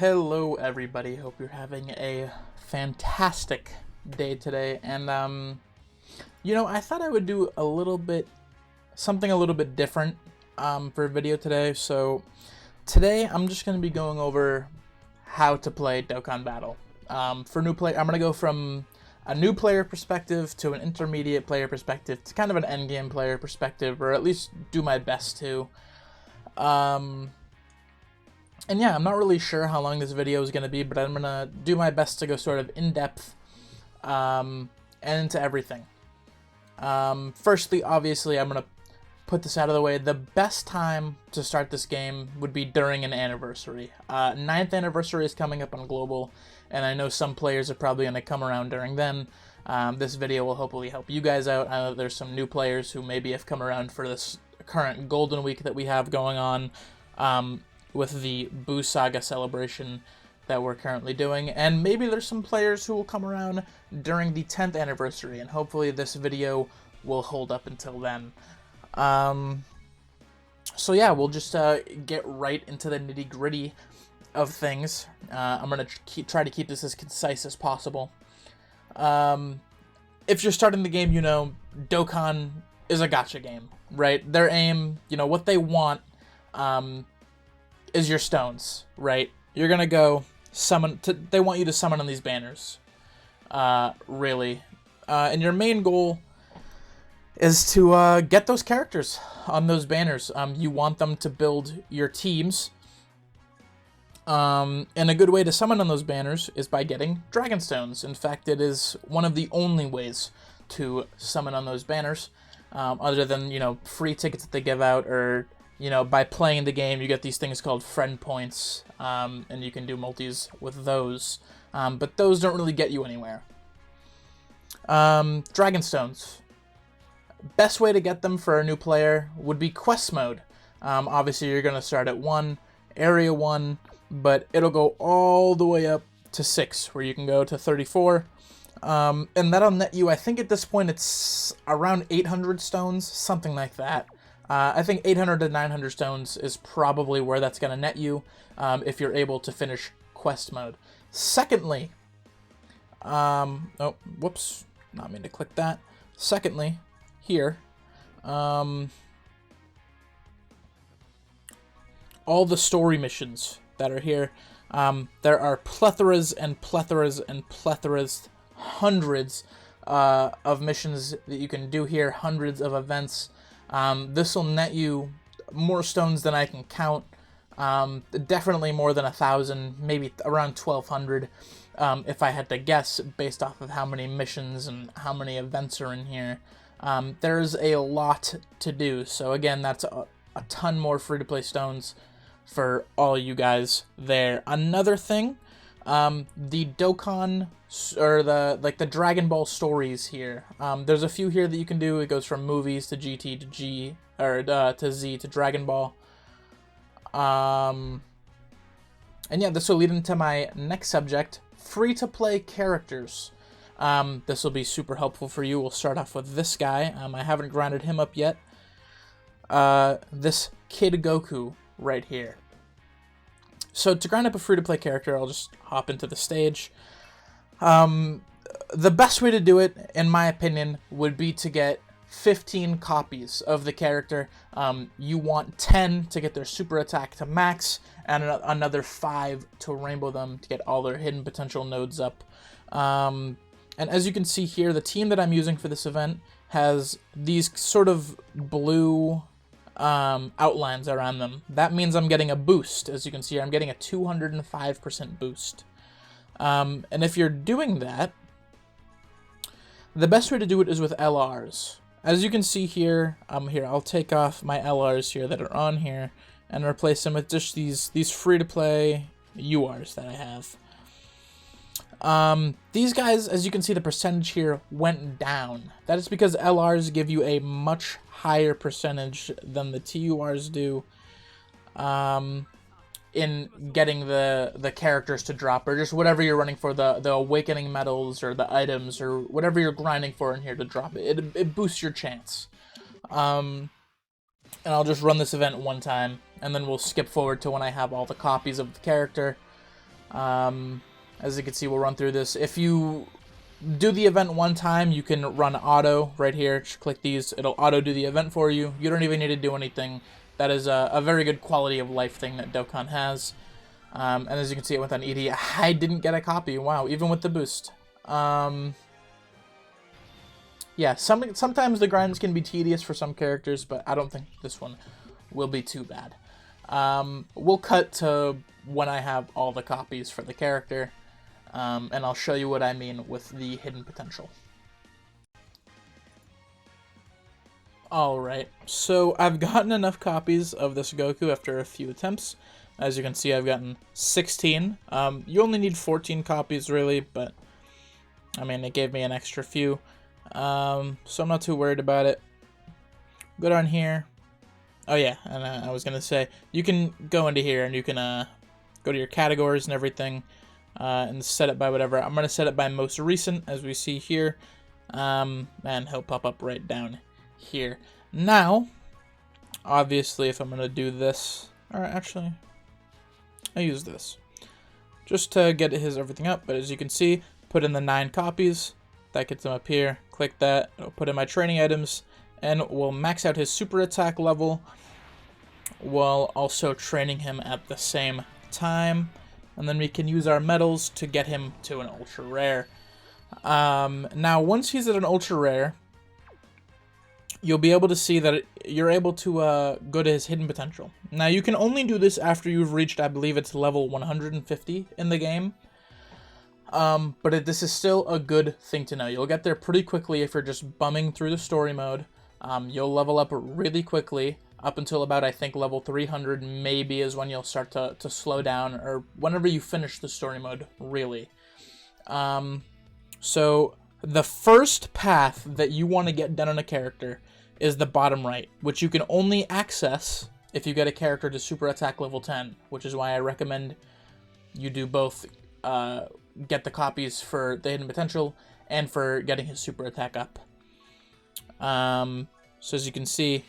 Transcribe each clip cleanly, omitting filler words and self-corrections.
Hello everybody, hope you're having a fantastic day today, and I thought I would do something a little bit different for a video today. So today I'm just going to be going over how to play Dokkan Battle. For new player, I'm going to go from a new player perspective to an intermediate player perspective to kind of an endgame player perspective, or at least do my best to. And yeah, I'm not really sure how long this video is going to be, but I'm going to do my best to go sort of in-depth and into everything. Firstly, obviously, I'm going to put this out of the way. The best time to start this game would be during an anniversary. 9th anniversary is coming up on Global, and I know some players are probably going to come around during then. This video will hopefully help you guys out. I know there's some new players who maybe have come around for this current Golden Week that we have going on. With the Boo Saga celebration that we're currently doing, and maybe there's some players who will come around during the 10th anniversary, and hopefully this video will hold up until then. So yeah, we'll just get right into the nitty-gritty of things. I'm gonna try to keep this as concise as possible. If you're starting the game, Dokkan is a gacha game, right? Their aim, what they want, is your stones, right? You're gonna go summon. They want you to summon on these banners, really. And your main goal is to get those characters on those banners. You want them to build your teams. And a good way to summon on those banners is by getting Dragon Stones. In fact, it is one of the only ways to summon on those banners, other than, free tickets that they give out, or by playing the game, you get these things called friend points, and you can do multis with those. But those don't really get you anywhere. Dragon Stones. Best way to get them for a new player would be quest mode. Obviously, you're going to start at 1, area 1, but it'll go all the way up to 6, where you can go to 34. And that'll net you, I think at this point, it's around 800 stones, something like that. I think 800 to 900 stones is probably where that's going to net you if you're able to finish quest mode. Secondly, oh, whoops, not mean to click that. Secondly, here, all the story missions that are here, there are plethoras and plethoras and plethoras, hundreds of missions that you can do here, hundreds of events. This will net you more stones than I can count. Definitely more than 1,000, maybe around 1,200, if I had to guess, based off of how many missions and how many events are in here. There's a lot to do, so again, that's a ton more free-to-play stones for all you guys there. Another thing, the Dokkan, or the Dragon Ball stories here. There's a few here that you can do. It goes from movies to GT to G, or to Z to Dragon Ball. And yeah, this will lead into my next subject, free-to-play characters. This will be super helpful for you. We'll start off with this guy. I haven't grinded him up yet. This Kid Goku right here. So to grind up a free-to-play character, I'll just hop into the stage. The best way to do it, in my opinion, would be to get 15 copies of the character. You want 10 to get their super attack to max, and another 5 to rainbow them to get all their hidden potential nodes up. And as you can see here, the team that I'm using for this event has these sort of blue outlines around them. That means I'm getting a boost. As you can see here, I'm getting a 205% boost. And if you're doing that, the best way to do it is with LRs. As you can see here, I'll take off my LRs here that are on here and replace them with just these free-to-play URs that I have. These guys, as you can see, the percentage here went down. That is because LRs give you a much higher percentage than the TURs do in getting the characters to drop, or just whatever you're running for, the awakening medals or the items or whatever you're grinding for in here to drop it. It boosts your chance. And I'll just run this event one time, and then we'll skip forward to when I have all the copies of the character. As you can see, we'll run through this. If you do the event one time, you can run auto right here. Just click these. It'll auto do the event for you. You don't even need to do anything. That is a very good quality of life thing that Dokkan has. And as you can see, it went on ED. I didn't get a copy. Wow, even with the boost. Yeah, sometimes the grinds can be tedious for some characters, but I don't think this one will be too bad. We'll cut to when I have all the copies for the character, and I'll show you what I mean with the hidden potential. Alright, so I've gotten enough copies of this Goku after a few attempts. As you can see, I've gotten 16. You only need 14 copies, really, but, I mean, it gave me an extra few. So I'm not too worried about it. Go down here. Oh yeah, and I was gonna say, you can go into here and you can go to your categories and everything, and set it by whatever. I'm gonna set it by most recent, as we see here, and he'll pop up right down here. Now, obviously, if I'm gonna do this, or actually, I use this just to get his everything up. But as you can see, put in the 9 copies. That gets him up here. Click that. It'll put in my training items, and we'll max out his super attack level while also training him at the same time. And then we can use our medals to get him to an ultra rare. Now, once he's at an ultra rare, you'll be able to see that you're able to go to his hidden potential. Now, you can only do this after you've reached, I believe it's level 150 in the game. But this is still a good thing to know. You'll get there pretty quickly if you're just bumming through the story mode. You'll level up really quickly, up until about, I think, level 300 maybe is when you'll start to slow down, or whenever you finish the story mode, really. So, the first path that you want to get done on a character is the bottom right, which you can only access if you get a character to super attack level 10, which is why I recommend you do both, get the copies for the hidden potential and for getting his super attack up. So as you can see,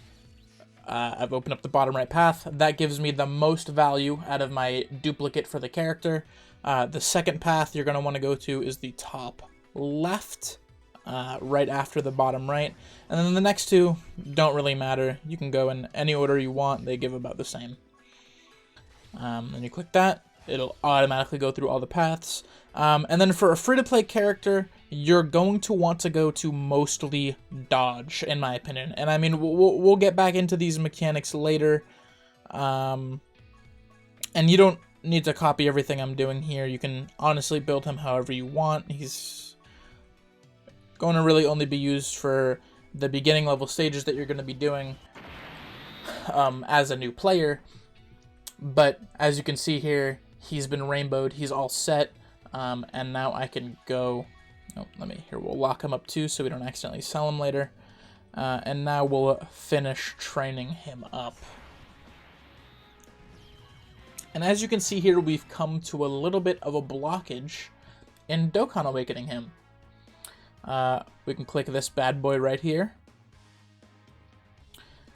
I've opened up the bottom right path. That gives me the most value out of my duplicate for the character. The second path you're going to want to go to is the top left, right after the bottom right. And then the next two don't really matter. You can go in any order you want. They give about the same. And you click that. It'll automatically go through all the paths. And then for a free-to-play character, you're going to want to go to mostly dodge, in my opinion. And I mean, we'll get back into these mechanics later. And you don't need to copy everything I'm doing here. You can honestly build him however you want. He's going to really only be used for the beginning level stages that you're going to be doing as a new player. But as you can see here, he's been rainbowed. He's all set. And now I can go... Oh, we'll lock him up too so we don't accidentally sell him later. And now we'll finish training him up. And as you can see here, we've come to a little bit of a blockage in Dokkan Awakening him. We can click this bad boy right here.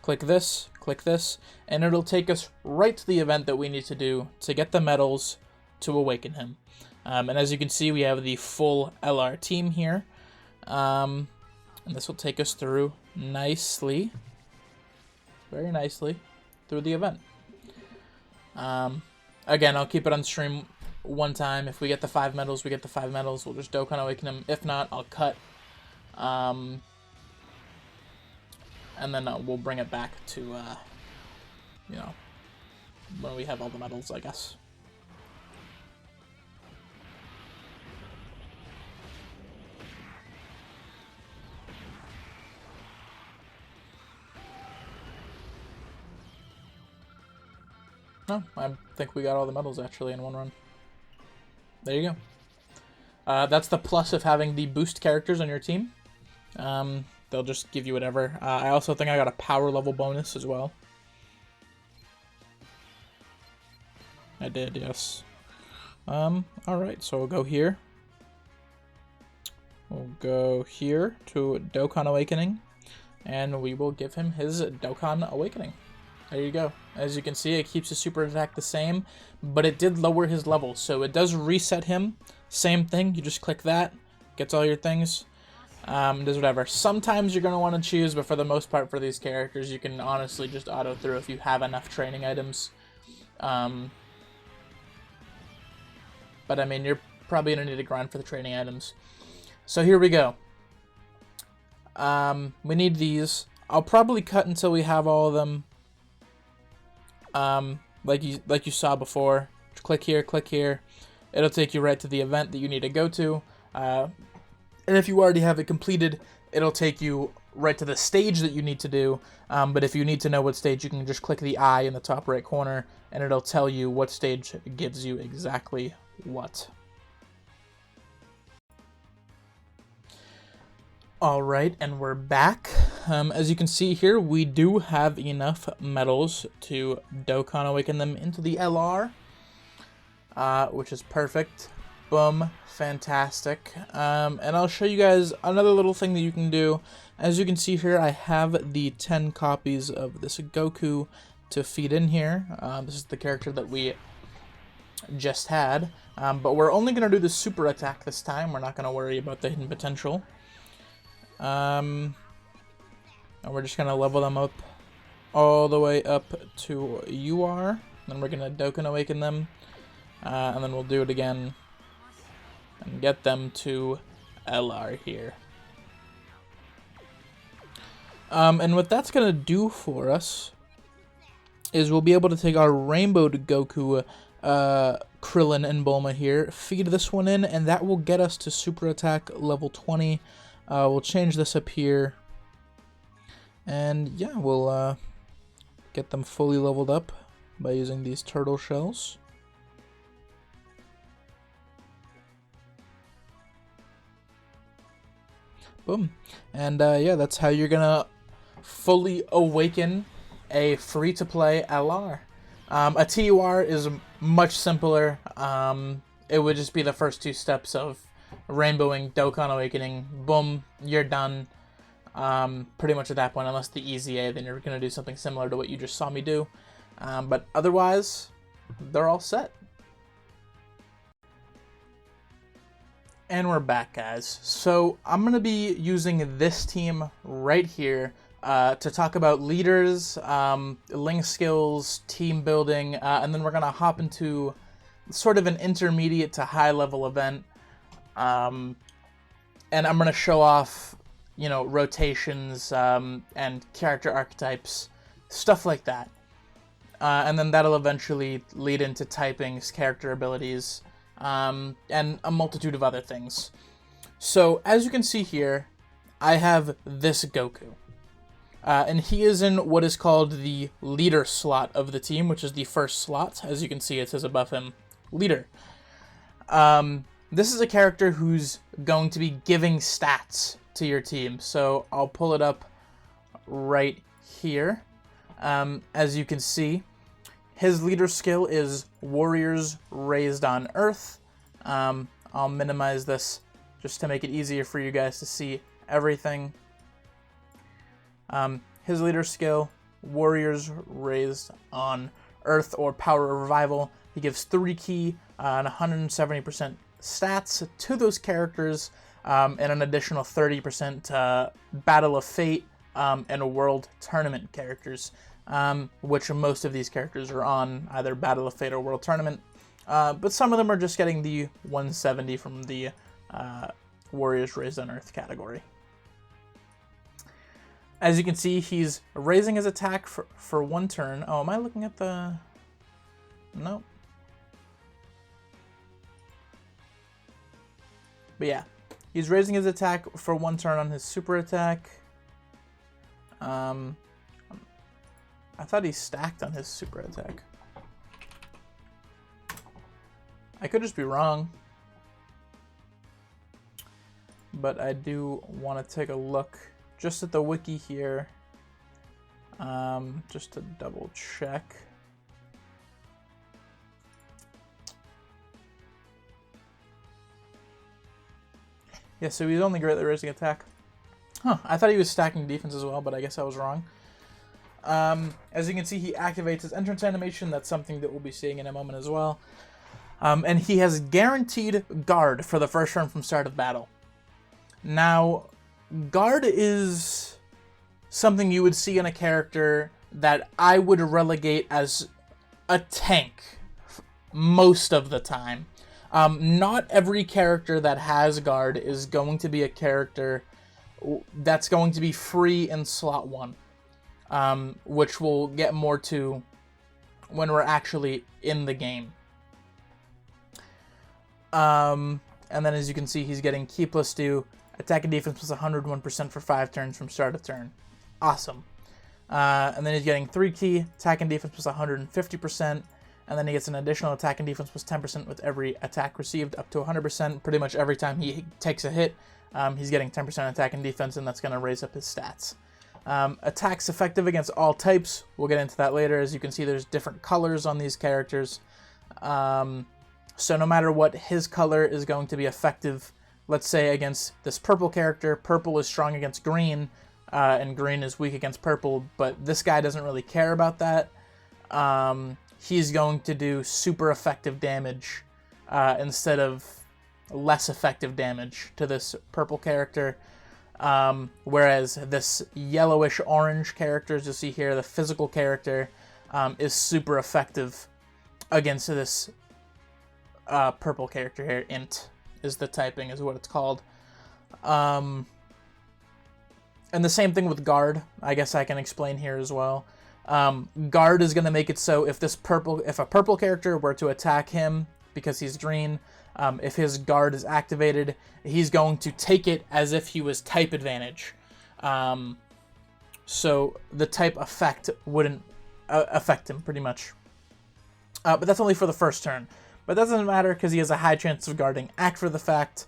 Click this, and it'll take us right to the event that we need to do to get the medals to awaken him. And as you can see, we have the full LR team here. And this will take us through nicely, very nicely, through the event. Again, I'll keep it on stream one time. If we get the 5 medals, we get the 5 medals. We'll just Dokkan Awaken him. If not, I'll cut. And then we'll bring it back to, you know, when we have all the medals, I guess. No, I think we got all the medals actually in one run. There you go. That's the plus of having the boost characters on your team. They'll just give you whatever. I also think I got a power level bonus as well. I did, yes. Alright, so we'll go here. We'll go here to Dokkan Awakening. And we will give him his Dokkan Awakening. There you go. As you can see, it keeps his super attack the same, but it did lower his level, so it does reset him. Same thing, you just click that, gets all your things, does whatever. Sometimes you're going to want to choose, but for the most part for these characters, you can honestly just auto through if you have enough training items. But I mean, you're probably going to need to grind for the training items. So here we go. We need these. I'll probably cut until we have all of them. Like you saw before. Click here. It'll take you right to the event that you need to go to. And if you already have it completed, it'll take you right to the stage that you need to do. But if you need to know what stage, you can just click the eye in the top right corner, and it'll tell you what stage gives you exactly what. Alright, and we're back. As you can see here, we do have enough medals to Dokkan awaken them into the LR, which is perfect. Boom, fantastic. And I'll show you guys another little thing that you can do. As you can see here, I have the 10 copies of this Goku to feed in here. This is the character that we just had, but we're only going to do the super attack this time. We're not going to worry about the hidden potential. And we're just going to level them up all the way up to UR. Then we're going to Dokkan awaken them. And then we'll do it again and get them to LR here. And what that's going to do for us is we'll be able to take our rainbowed Goku, Krillin, and Bulma here, feed this one in, and that will get us to super attack level 20. We'll change this up here, and yeah, we'll get them fully leveled up by using these turtle shells. Boom. And yeah, that's how you're gonna fully awaken a free-to-play LR. A TUR is much simpler. It would just be the first two steps of rainbowing, Dokkan awakening, boom, you're done. Pretty much at that point, unless the EZA, then you're going to do something similar to what you just saw me do. But otherwise, they're all set. And we're back, guys. So I'm going to be using this team right here to talk about leaders, link skills, team building, and then we're going to hop into sort of an intermediate to high level event. And I'm going to show off, you know, rotations and character archetypes, stuff like that. And then that'll eventually lead into typings, character abilities, and a multitude of other things. So, as you can see here, I have this Goku. And he is in what is called the leader slot of the team, which is the first slot. As you can see, it says above him, leader. This is a character who's going to be giving stats to your team. So I'll pull it up right here. As you can see, his leader skill is Warriors Raised on Earth. I'll minimize this just to make it easier for you guys to see everything. His leader skill, Warriors Raised on Earth, or Power Revival. He gives 3 ki and 170% stats to those characters, and an additional 30% Battle of Fate and World Tournament characters, which most of these characters are on either Battle of Fate or World Tournament, but some of them are just getting the 170 from the Warriors Raised on Earth category. As you can see, he's raising his attack for 1 turn. Oh, am I looking at the... Nope. But yeah, he's raising his attack for 1 turn on his super attack. I thought he stacked on his super attack. I could just be wrong. But I do want to take a look just at the wiki here, just to double check. Yeah, so he's only greatly raising attack. Huh, I thought he was stacking defense as well, but I guess I was wrong. As you can see, he activates his entrance animation. That's something that we'll be seeing in a moment as well. And he has guaranteed guard for the first turn from start of battle. Now, guard is something you would see in a character that I would relegate as a tank most of the time. Not every character that has guard is going to be a character that's going to be free in slot 1, which we'll get more to when we're actually in the game. And then as you can see, he's getting Ki plus 2, attack and defense plus 101% for 5 turns from start of turn. Awesome. And then he's getting 3 Ki, attack and defense plus 150%, and then he gets an additional attack and defense plus 10% with every attack received, up to 100%. Pretty much every time he takes a hit, he's getting 10% attack and defense, and that's going to raise up his stats. Attacks effective against all types. We'll get into that later. As you can see, there's different colors on these characters. So no matter what, his color is going to be effective. Let's say against this purple character, purple is strong against green, and green is weak against purple, but this guy doesn't really care about that. He's going to do super effective damage instead of less effective damage to this purple character. Whereas this yellowish-orange character, as you'll see here, the physical character, is super effective against this purple character here. Int is the typing, is what it's called. And the same thing with guard. I guess I can explain here as well. Guard is going to make it so if a purple character were to attack him because he's green, if his guard is activated, he's going to take it as if he was type advantage. So the type effect wouldn't affect him pretty much. But that's only for the first turn. But that doesn't matter because he has a high chance of guarding after the fact.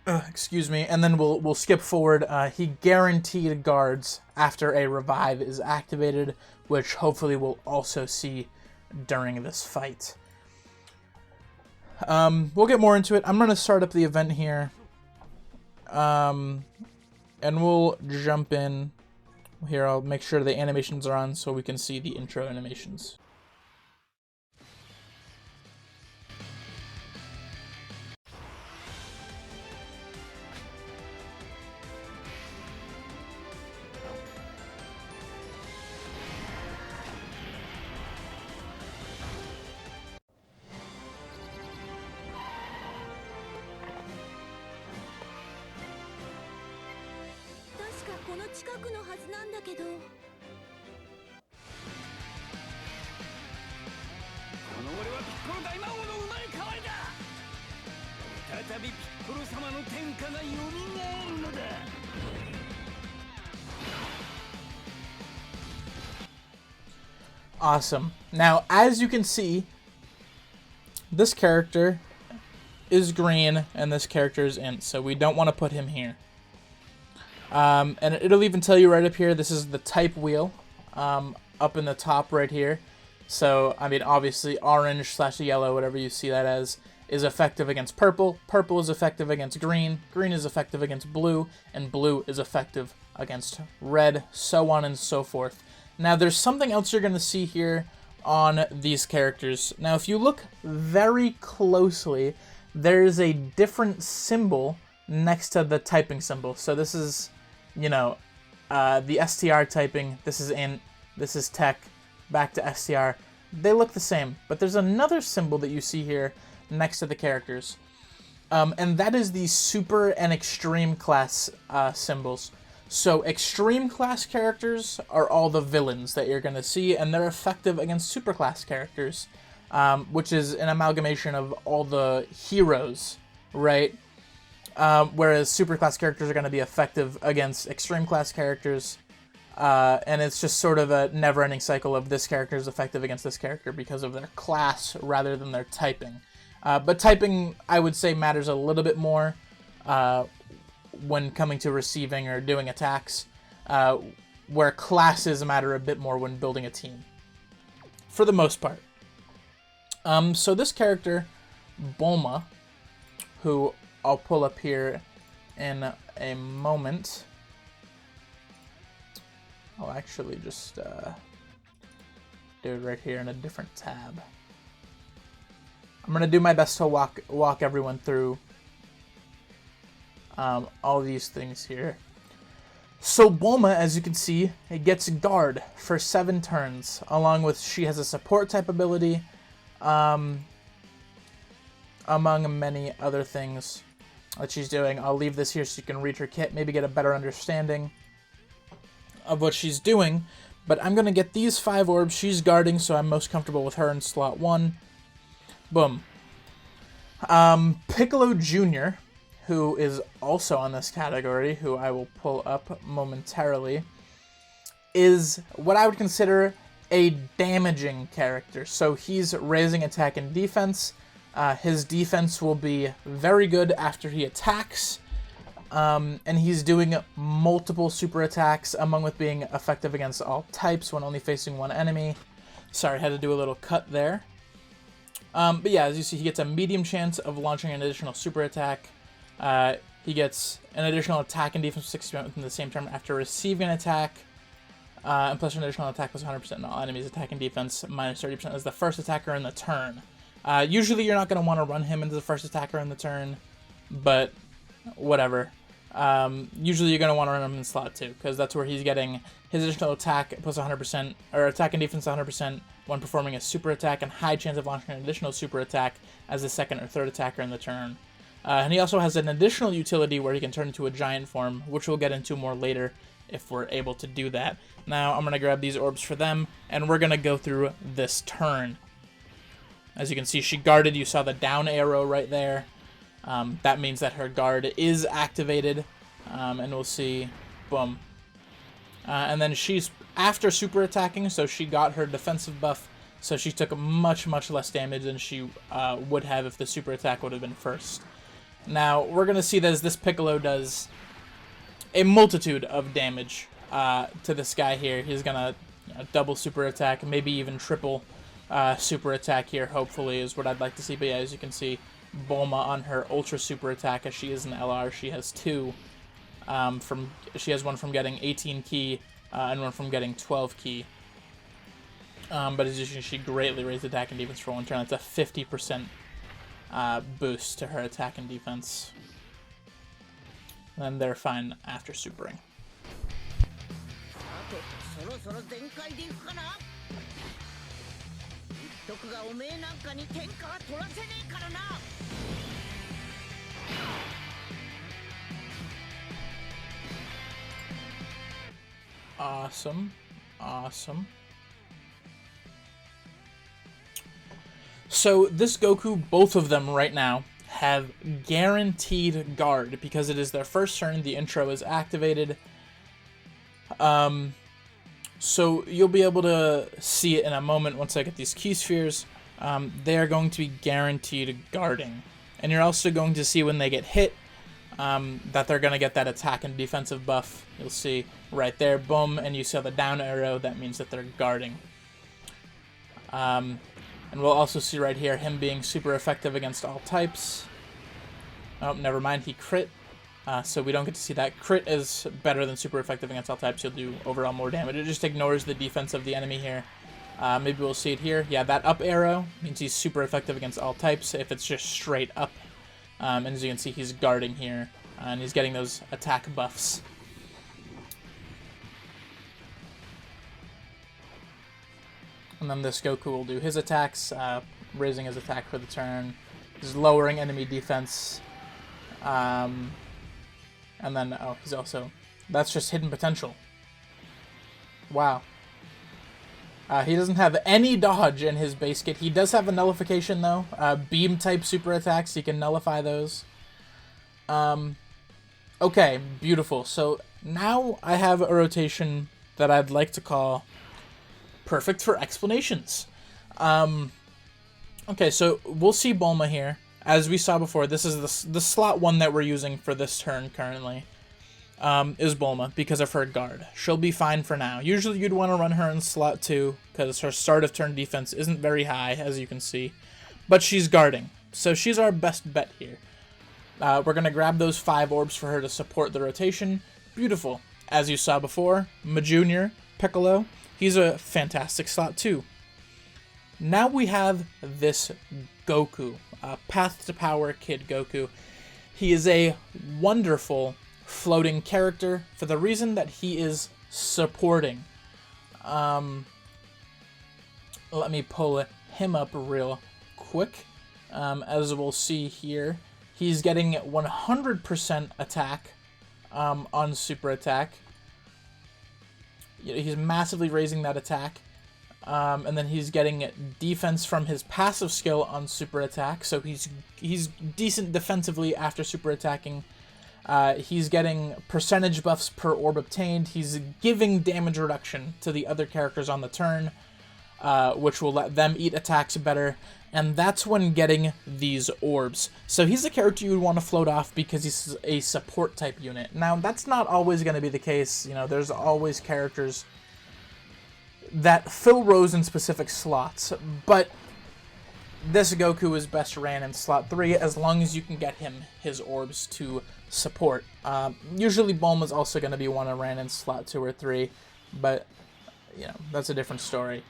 Excuse me, and then we'll skip forward. He guaranteed guards after a revive is activated, which hopefully we'll also see during this fight. We'll get more into it. I'm going to start up the event here, and we'll jump in. Here, I'll make sure the animations are on so we can see the intro animations. Awesome. Now, as you can see, this character is green and this character is int, so we don't want to put him here. And it'll even tell you right up here, this is the type wheel, up in the top right here. So, I mean, obviously, orange/yellow, whatever you see that as, is effective against purple. Purple is effective against green. Green is effective against blue. And blue is effective against red, so on and so forth. Now, there's something else you're going to see here on these characters. Now, if you look very closely, there's a different symbol next to the typing symbol. So this is, you know, the STR typing. This is int. This is tech. Back to STR. They look the same, but there's another symbol that you see here next to the characters. And that is the super and extreme class symbols. So extreme class characters are all the villains that you're going to see, and they're effective against super class characters, which is an amalgamation of all the heroes, right? Whereas super class characters are going to be effective against extreme class characters, and it's just sort of a never-ending cycle of this character is effective against this character because of their class rather than their typing. But typing, I would say, matters a little bit more when coming to receiving or doing attacks, where classes matter a bit more when building a team, for the most part. So this character, Bulma, who I'll pull up here in a moment. I'll actually just do it right here in a different tab. I'm gonna do my best to walk everyone through all these things here. So Bulma, as you can see, it gets guard for 7 turns, along with she has a support type ability, among many other things that she's doing. I'll leave this here so you can read her kit, maybe get a better understanding of what she's doing. But I'm going to get these 5 orbs. She's guarding, so I'm most comfortable with her in slot 1. Boom. Piccolo Jr., who is also on this category, who I will pull up momentarily, is what I would consider a damaging character. So he's raising attack and defense. His defense will be very good after he attacks. And he's doing multiple super attacks, among with being effective against all types when only facing one enemy. Sorry, had to do a little cut there. But yeah, as you see, he gets a medium chance of launching an additional super attack. He gets an additional attack and defense 60% within the same turn after receiving an attack. And plus an additional attack plus 100% on all enemies' attack and defense, minus 30% as the first attacker in the turn. Usually you're not going to want to run him into the first attacker in the turn, but whatever. Usually you're going to want to run him in slot 2, because that's where he's getting his additional attack plus 100%, or attack and defense 100% when performing a super attack, and high chance of launching an additional super attack as the second or third attacker in the turn. And he also has an additional utility where he can turn into a giant form, which we'll get into more later if we're able to do that. Now I'm going to grab these orbs for them, and we're going to go through this turn. As you can see, she guarded. You saw the down arrow right there. That means that her guard is activated, and we'll see, boom. And then she's after super attacking, so she got her defensive buff, so she took much less damage than she would have if the super attack would have been first. Now, we're going to see that as this Piccolo does a multitude of damage to this guy here. He's going to double super attack, maybe even triple super attack here, hopefully, is what I'd like to see. But yeah, as you can see, Bulma on her ultra super attack, as she is an LR, she has 2. She has one from getting 18 ki and one from getting 12 ki. But as you see, she greatly raised attack and defense for one turn. That's a 50% boost to her attack and defense. And they're fine after supering. Awesome. Awesome. So this Goku, both of them right now, have guaranteed guard because it is their first turn. The intro is activated. So you'll be able to see it in a moment once I get these key spheres. They are going to be guaranteed guarding. And you're also going to see when they get hit that they're going to get that attack and defensive buff. You'll see right there, boom, and you see the down arrow. That means that they're guarding. And we'll also see right here him being super effective against all types. Oh, never mind, he crit. So we don't get to see that. Crit is better than super effective against all types. He'll do overall more damage. It just ignores the defense of the enemy here. Maybe we'll see it here. Yeah, that up arrow means he's super effective against all types if it's just straight up. And as you can see, he's guarding here. And he's getting those attack buffs. And then this Goku will do his attacks, raising his attack for the turn. He's lowering enemy defense. And then, oh, he's also... That's just hidden potential. Wow. He doesn't have any dodge in his base kit. He does have a nullification, though. Beam-type super attacks, he can nullify those. Okay, beautiful. So now I have a rotation that I'd like to call perfect for explanations. Okay, so we'll see Bulma here. As we saw before, this is the slot 1 that we're using for this turn currently. Is Bulma, because of her guard. She'll be fine for now. Usually you'd want to run her in slot 2, because her start of turn defense isn't very high, as you can see. But she's guarding, so she's our best bet here. We're going to grab those 5 orbs for her to support the rotation. Beautiful. As you saw before, Ma Jr., Piccolo. He's a fantastic slot too. Now we have this Goku, Path to Power Kid Goku. He is a wonderful floating character for the reason that he is supporting. Let me pull him up real quick. As we'll see here, he's getting 100% attack on super attack. He's massively raising that attack. And then he's getting defense from his passive skill on super attack, so he's decent defensively after super attacking. He's getting percentage buffs per orb obtained. He's giving damage reduction to the other characters on the turn, which will let them eat attacks better. And that's when getting these orbs. So he's a character you would want to float off because he's a support type unit. Now, that's not always going to be the case. You know, there's always characters that fill rows in specific slots, but this Goku is best ran in slot 3 as long as you can get him his orbs to support. Usually Bulma's also going to be one ran in slot 2 or 3, but you know, that's a different story.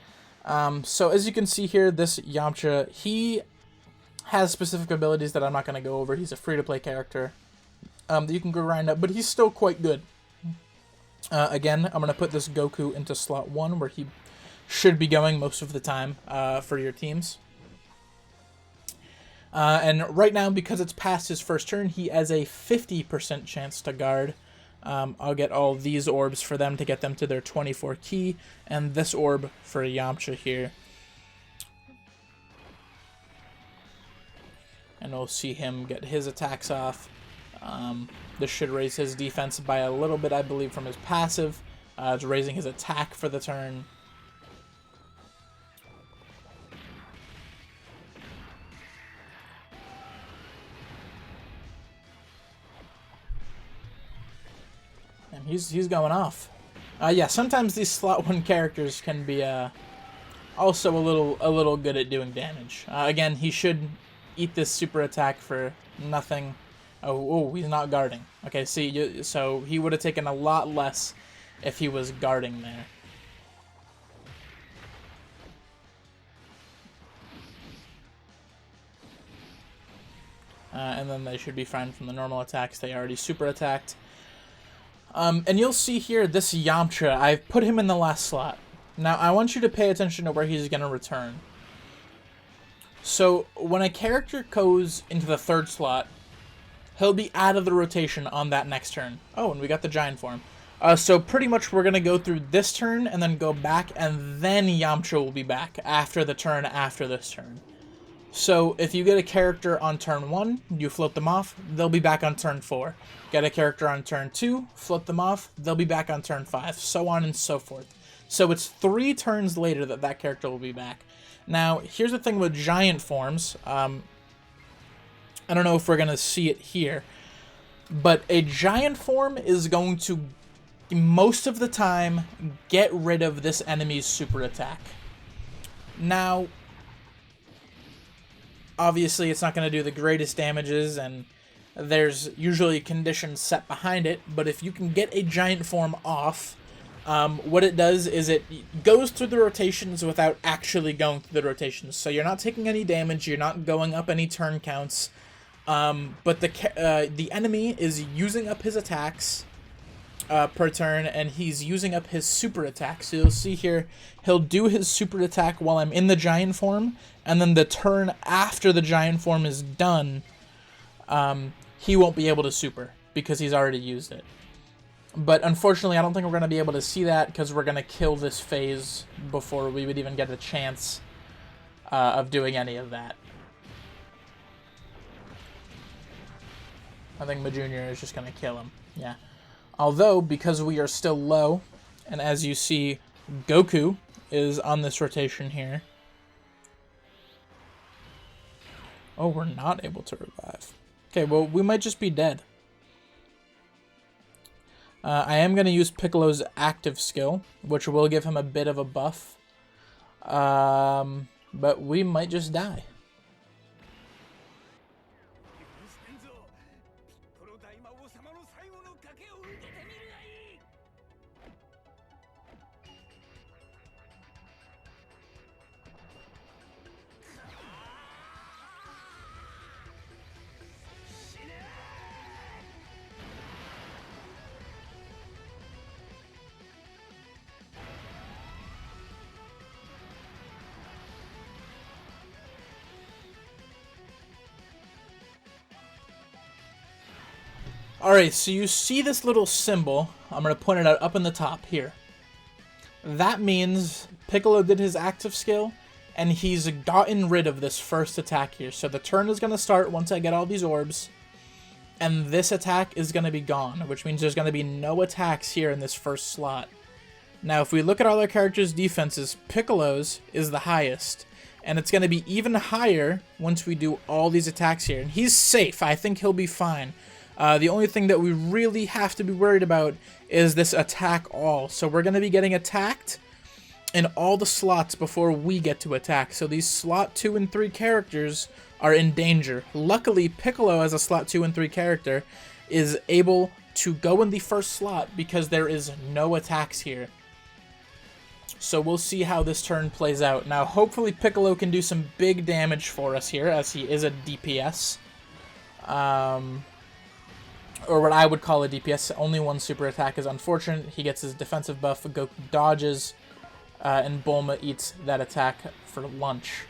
So as you can see here, this Yamcha, he has specific abilities that I'm not going to go over. He's a free-to-play character that you can go grind up, but he's still quite good. Again, I'm going to put this Goku into slot 1, where he should be going most of the time for your teams. And right now, because it's past his first turn, he has a 50% chance to guard. I'll get all these orbs for them to get them to their 24 key, and this orb for Yamcha here. And we'll see him get his attacks off. This should raise his defense by a little bit, I believe, from his passive. It's raising his attack for the turn. And he's going off. Yeah, sometimes these slot 1 characters can be also a little good at doing damage. Again, he should eat this super attack for nothing. Oh, he's not guarding. Okay, see, so he would have taken a lot less if he was guarding there. And then they should be fine from the normal attacks. They already super attacked. And you'll see here, this Yamcha, I've put him in the last slot. Now, I want you to pay attention to where he's going to return. So, when a character goes into the 3rd slot, he'll be out of the rotation on that next turn. Oh, and we got the giant form. So pretty much we're going to go through this turn and then go back, and then Yamcha will be back after the turn after this turn. So if you get a character on turn 1, you float them off, they'll be back on turn 4. Get a character on turn 2, float them off, they'll be back on turn 5, so on and so forth. So it's 3 turns later that that character will be back. Now, here's the thing with giant forms. I don't know if we're going to see it here, but a giant form is going to, most of the time, get rid of this enemy's super attack. Now, obviously it's not going to do the greatest damages, and there's usually conditions set behind it, but if you can get a giant form off, what it does is it goes through the rotations without actually going through the rotations. So you're not taking any damage, you're not going up any turn counts, but the enemy is using up his attacks per turn, and he's using up his super attack. So you'll see here, he'll do his super attack while I'm in the giant form, and then the turn after the giant form is done, he won't be able to super, because he's already used it. But unfortunately, I don't think we're going to be able to see that, because we're going to kill this phase before we would even get a chance of doing any of that. I think Majunior is just going to kill him. Yeah. Although, because we are still low, and as you see, Goku is on this rotation here. Oh, we're not able to revive. Okay, well, we might just be dead. I am going to use Piccolo's active skill, which will give him a bit of a buff. But we might just die. Alright, so you see this little symbol. I'm going to point it out up in the top here. That means Piccolo did his active skill, and he's gotten rid of this first attack here. So the turn is going to start once I get all these orbs, and this attack is going to be gone, which means there's going to be no attacks here in this first slot. Now, if we look at all our characters' defenses, Piccolo's is the highest, and it's going to be even higher once we do all these attacks here. And he's safe. I think he'll be fine. The only thing that we really have to be worried about is this attack all. So we're going to be getting attacked in all the slots before we get to attack. So these slot 2 and 3 characters are in danger. Luckily, Piccolo as a slot 2 and 3 character is able to go in the first slot because there is no attacks here. So we'll see how this turn plays out. Now, hopefully Piccolo can do some big damage for us here, as he is a DPS. Or what I would call a DPS. Only one super attack is unfortunate. He gets his defensive buff, Goku dodges, and Bulma eats that attack for lunch.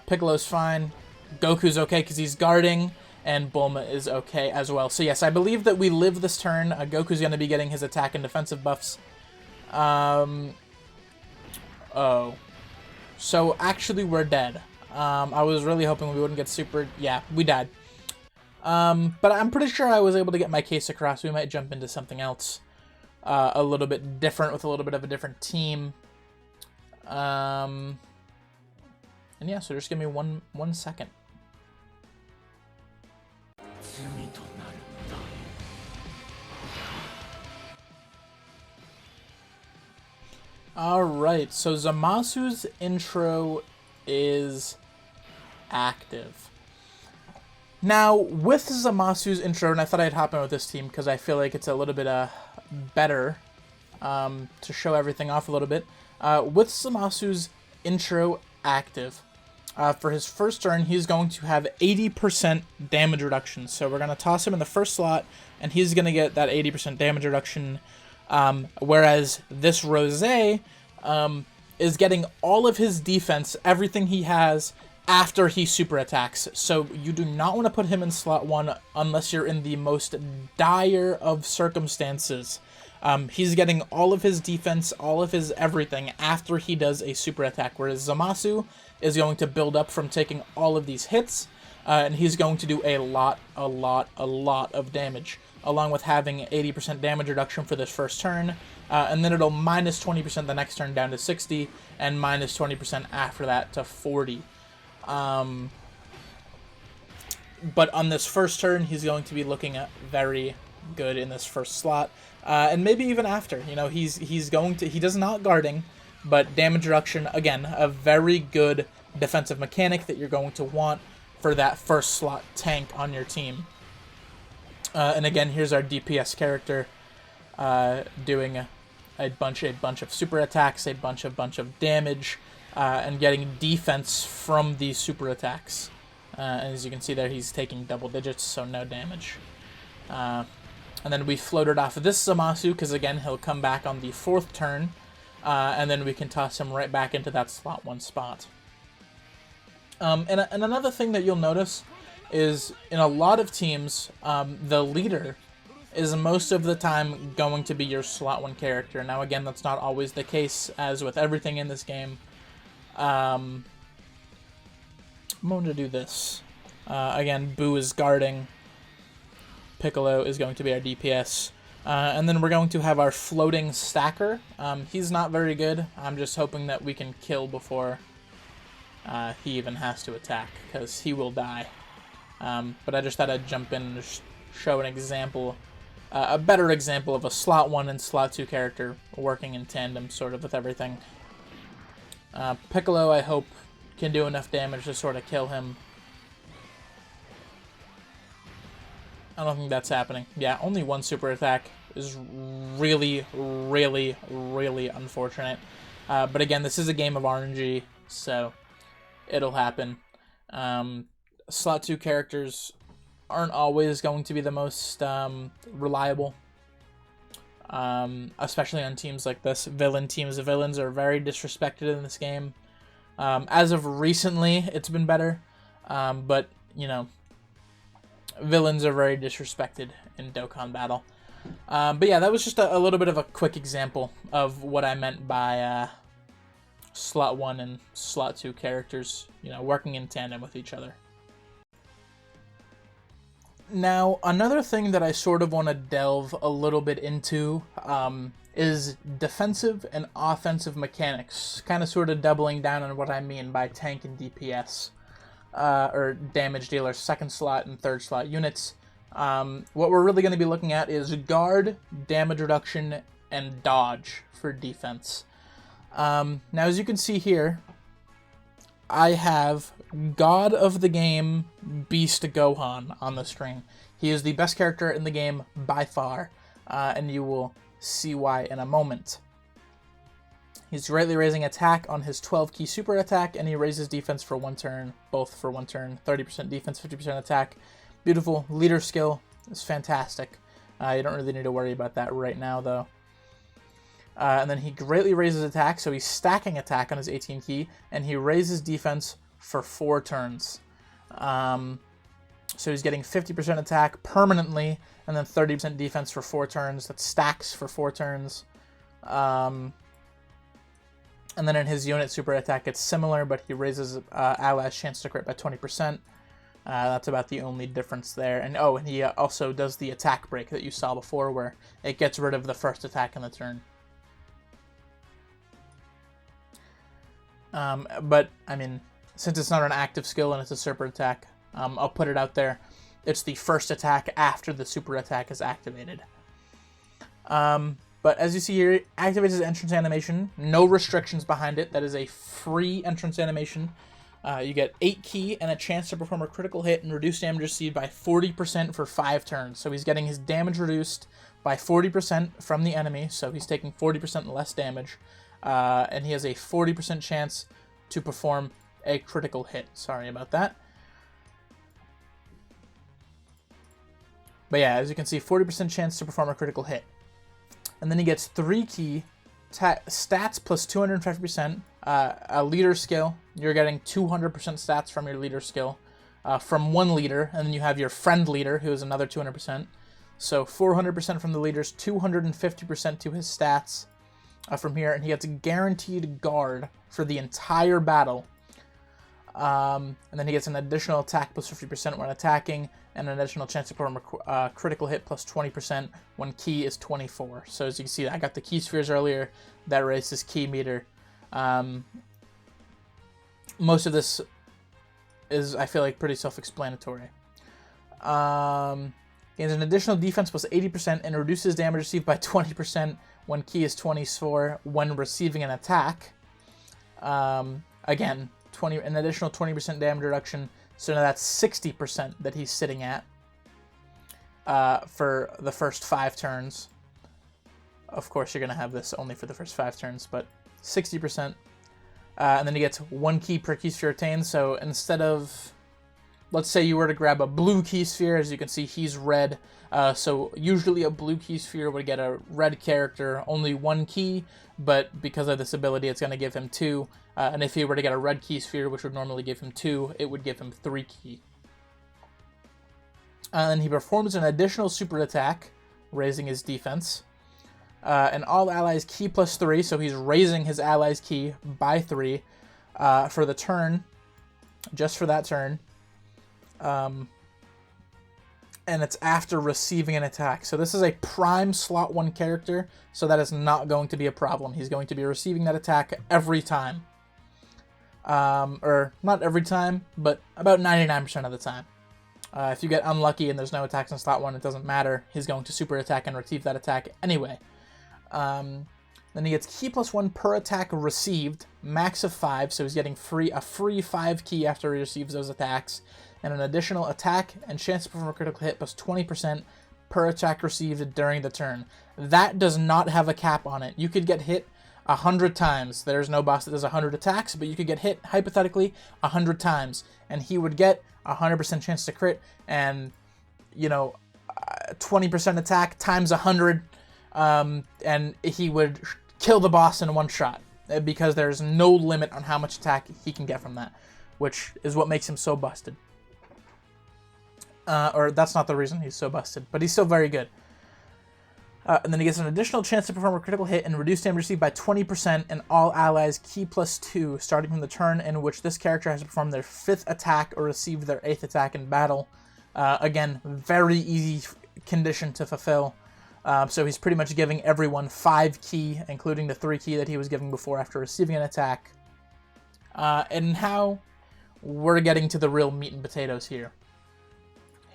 Piccolo's fine. Goku's okay because he's guarding, and Bulma is okay as well. So yes, I believe that we live this turn. Goku's going to be getting his attack and defensive buffs. Oh. So actually we're dead. I was really hoping we wouldn't get super... Yeah, we died. But I'm pretty sure I was able to get my case across. We might jump into something else a little bit different with a little bit of a different team. And yeah, so just give me one second. Alright, so Zamasu's intro is active. Now, with Zamasu's intro, and I thought I'd hop in with this team because I feel like it's a little bit better to show everything off a little bit. With Zamasu's intro active, for his first turn, he's going to have 80% damage reduction. So we're going to toss him in the first slot, and he's going to get that 80% damage reduction. Whereas this Rosé is getting all of his defense, everything he has, after he super attacks. So you do not want to put him in slot 1 unless you're in the most dire of circumstances. He's getting all of his defense, all of his everything after he does a super attack, whereas Zamasu is going to build up from taking all of these hits, and he's going to do a lot of damage, along with having 80% damage reduction for this first turn, and then it'll minus 20% the next turn down to 60, and minus 20% after that to 40. But on this first turn, he's going to be looking at very good in this first slot, and maybe even after. You know, he does not guarding, but damage reduction, again, a very good defensive mechanic that you're going to want for that first slot tank on your team. And again, here's our DPS character doing a bunch of super attacks, a bunch of damage, and getting defense from these super attacks. And as you can see there, he's taking double digits, so no damage. And then we floated off of this Zamasu, because again, he'll come back on the 4th turn, and then we can toss him right back into that slot 1 spot. And another thing that you'll notice is in a lot of teams, the leader is most of the time going to be your slot 1 character. Now again, that's not always the case, as with everything in this game. I'm going to do this. Again, Boo is guarding. Piccolo is going to be our DPS. And then we're going to have our floating stacker. He's not very good. I'm just hoping that we can kill before he even has to attack, because he will die. But I just thought I'd jump in and show an example, a better example of a slot 1 and slot 2 character working in tandem sort of with everything. Piccolo, I hope, can do enough damage to sort of kill him. I don't think that's happening. Yeah, only 1 super attack is really unfortunate. But again, this is a game of RNG, so it'll happen. Slot 2 characters aren't always going to be the most reliable, especially on teams like this. Villain teams, the villains are very disrespected in this game. As of recently, it's been better, but, you know, villains are very disrespected in Dokkan Battle. But yeah, that was just a little bit of a quick example of what I meant by slot 1 and slot 2 characters, working in tandem with each other. Now, another thing that I sort of want to delve a little bit into is defensive and offensive mechanics, kind of sort of doubling down on what I mean by tank and DPS, or damage dealer, second slot and third slot units. What we're really going to be looking at is guard, damage reduction, and dodge for defense. Now, as you can see here, I have God of the game, Beast Gohan, on the screen. He is the best character in the game by far, and you will see why in a moment. He's greatly raising attack on his 12-key super attack, and he raises defense for 1 turn, both for 1 turn, 30% defense, 50% attack. Beautiful. Leader skill is fantastic. You don't really need to worry about that right now, though. And then he greatly raises attack, so he's stacking attack on his 18 key, and he raises defense for 4 turns. So he's getting 50% attack permanently, and then 30% defense for 4 turns. That stacks for 4 turns. And then in his unit super attack, it's similar, but he raises allies' chance to crit by 20%. That's about the only difference there. And and he also does the attack break that you saw before, where it gets rid of the first attack in the turn. But, I mean, since it's not an active skill and it's a super attack, I'll put it out there. It's the first attack after the super attack is activated. But as you see here, it activates his entrance animation. No restrictions behind it. That is a free entrance animation. You get 8 key and a chance to perform a critical hit and reduce damage received by 40% for 5 turns. So he's getting his damage reduced by 40% from the enemy, so he's taking 40% less damage. And he has a 40% chance to perform a critical hit. Sorry about that. But yeah, as you can see, 40% chance to perform a critical hit. And then he gets 3 key stats plus 250%. A leader skill, you're getting 200% stats from your leader skill from 1 leader. And then you have your friend leader, who is another 200%. So 400% from the leaders, 250% to his stats. From here, and he gets a guaranteed guard for the entire battle. And then he gets an additional attack plus 50% when attacking, and an additional chance to perform a critical hit plus 20% when key is 24. So as you can see, I got the key spheres earlier. That raised his key meter. Most of this is, I feel like, pretty self-explanatory. He has an additional defense plus 80% and reduces damage received by 20% when key is 24 when receiving an attack. Again, an additional 20% damage reduction, so now that's 60% that he's sitting at for the first 5 turns. Of course, you're going to have this only for the first 5 turns, but 60%. And then he gets 1 key per key sphere attained, so instead of, let's say you were to grab a blue key sphere, as you can see, he's red. So usually a blue key sphere would get a red character, only 1 key, but because of this ability, it's going to give him 2. And if he were to get a red key sphere, which would normally give him 2, it would give him 3 key. And he performs an additional super attack, raising his defense. And all allies key plus 3, so he's raising his allies key by 3 for the turn, just for that turn. And it's after receiving an attack. So this is a prime slot 1 character, so that is not going to be a problem. He's going to be receiving that attack every time. Or not every time, but about 99% of the time. If you get unlucky and there's no attacks in slot 1, it doesn't matter. He's going to super attack and receive that attack anyway. Then he gets key plus 1 per attack received, max of 5, so he's getting a free 5 key after he receives those attacks, and an additional attack and chance to perform a critical hit plus 20% per attack received during the turn. That does not have a cap on it. You could get hit 100 times. There's no boss that does 100 attacks, but you could get hit, hypothetically, 100 times, and he would get 100% chance to crit, and, 20% attack times 100, and he would kill the boss in 1 shot, because there's no limit on how much attack he can get from that, which is what makes him so busted. Or that's not the reason he's so busted, but he's still very good. And then he gets an additional chance to perform a critical hit and reduce damage received by 20%, and all allies key +2, starting from the turn in which this character has to perform their 5th attack or receive their 8th attack in battle. Again, very easy condition to fulfill. So he's pretty much giving everyone 5 key, including the 3 key that he was giving before after receiving an attack. And now we're getting to the real meat and potatoes here.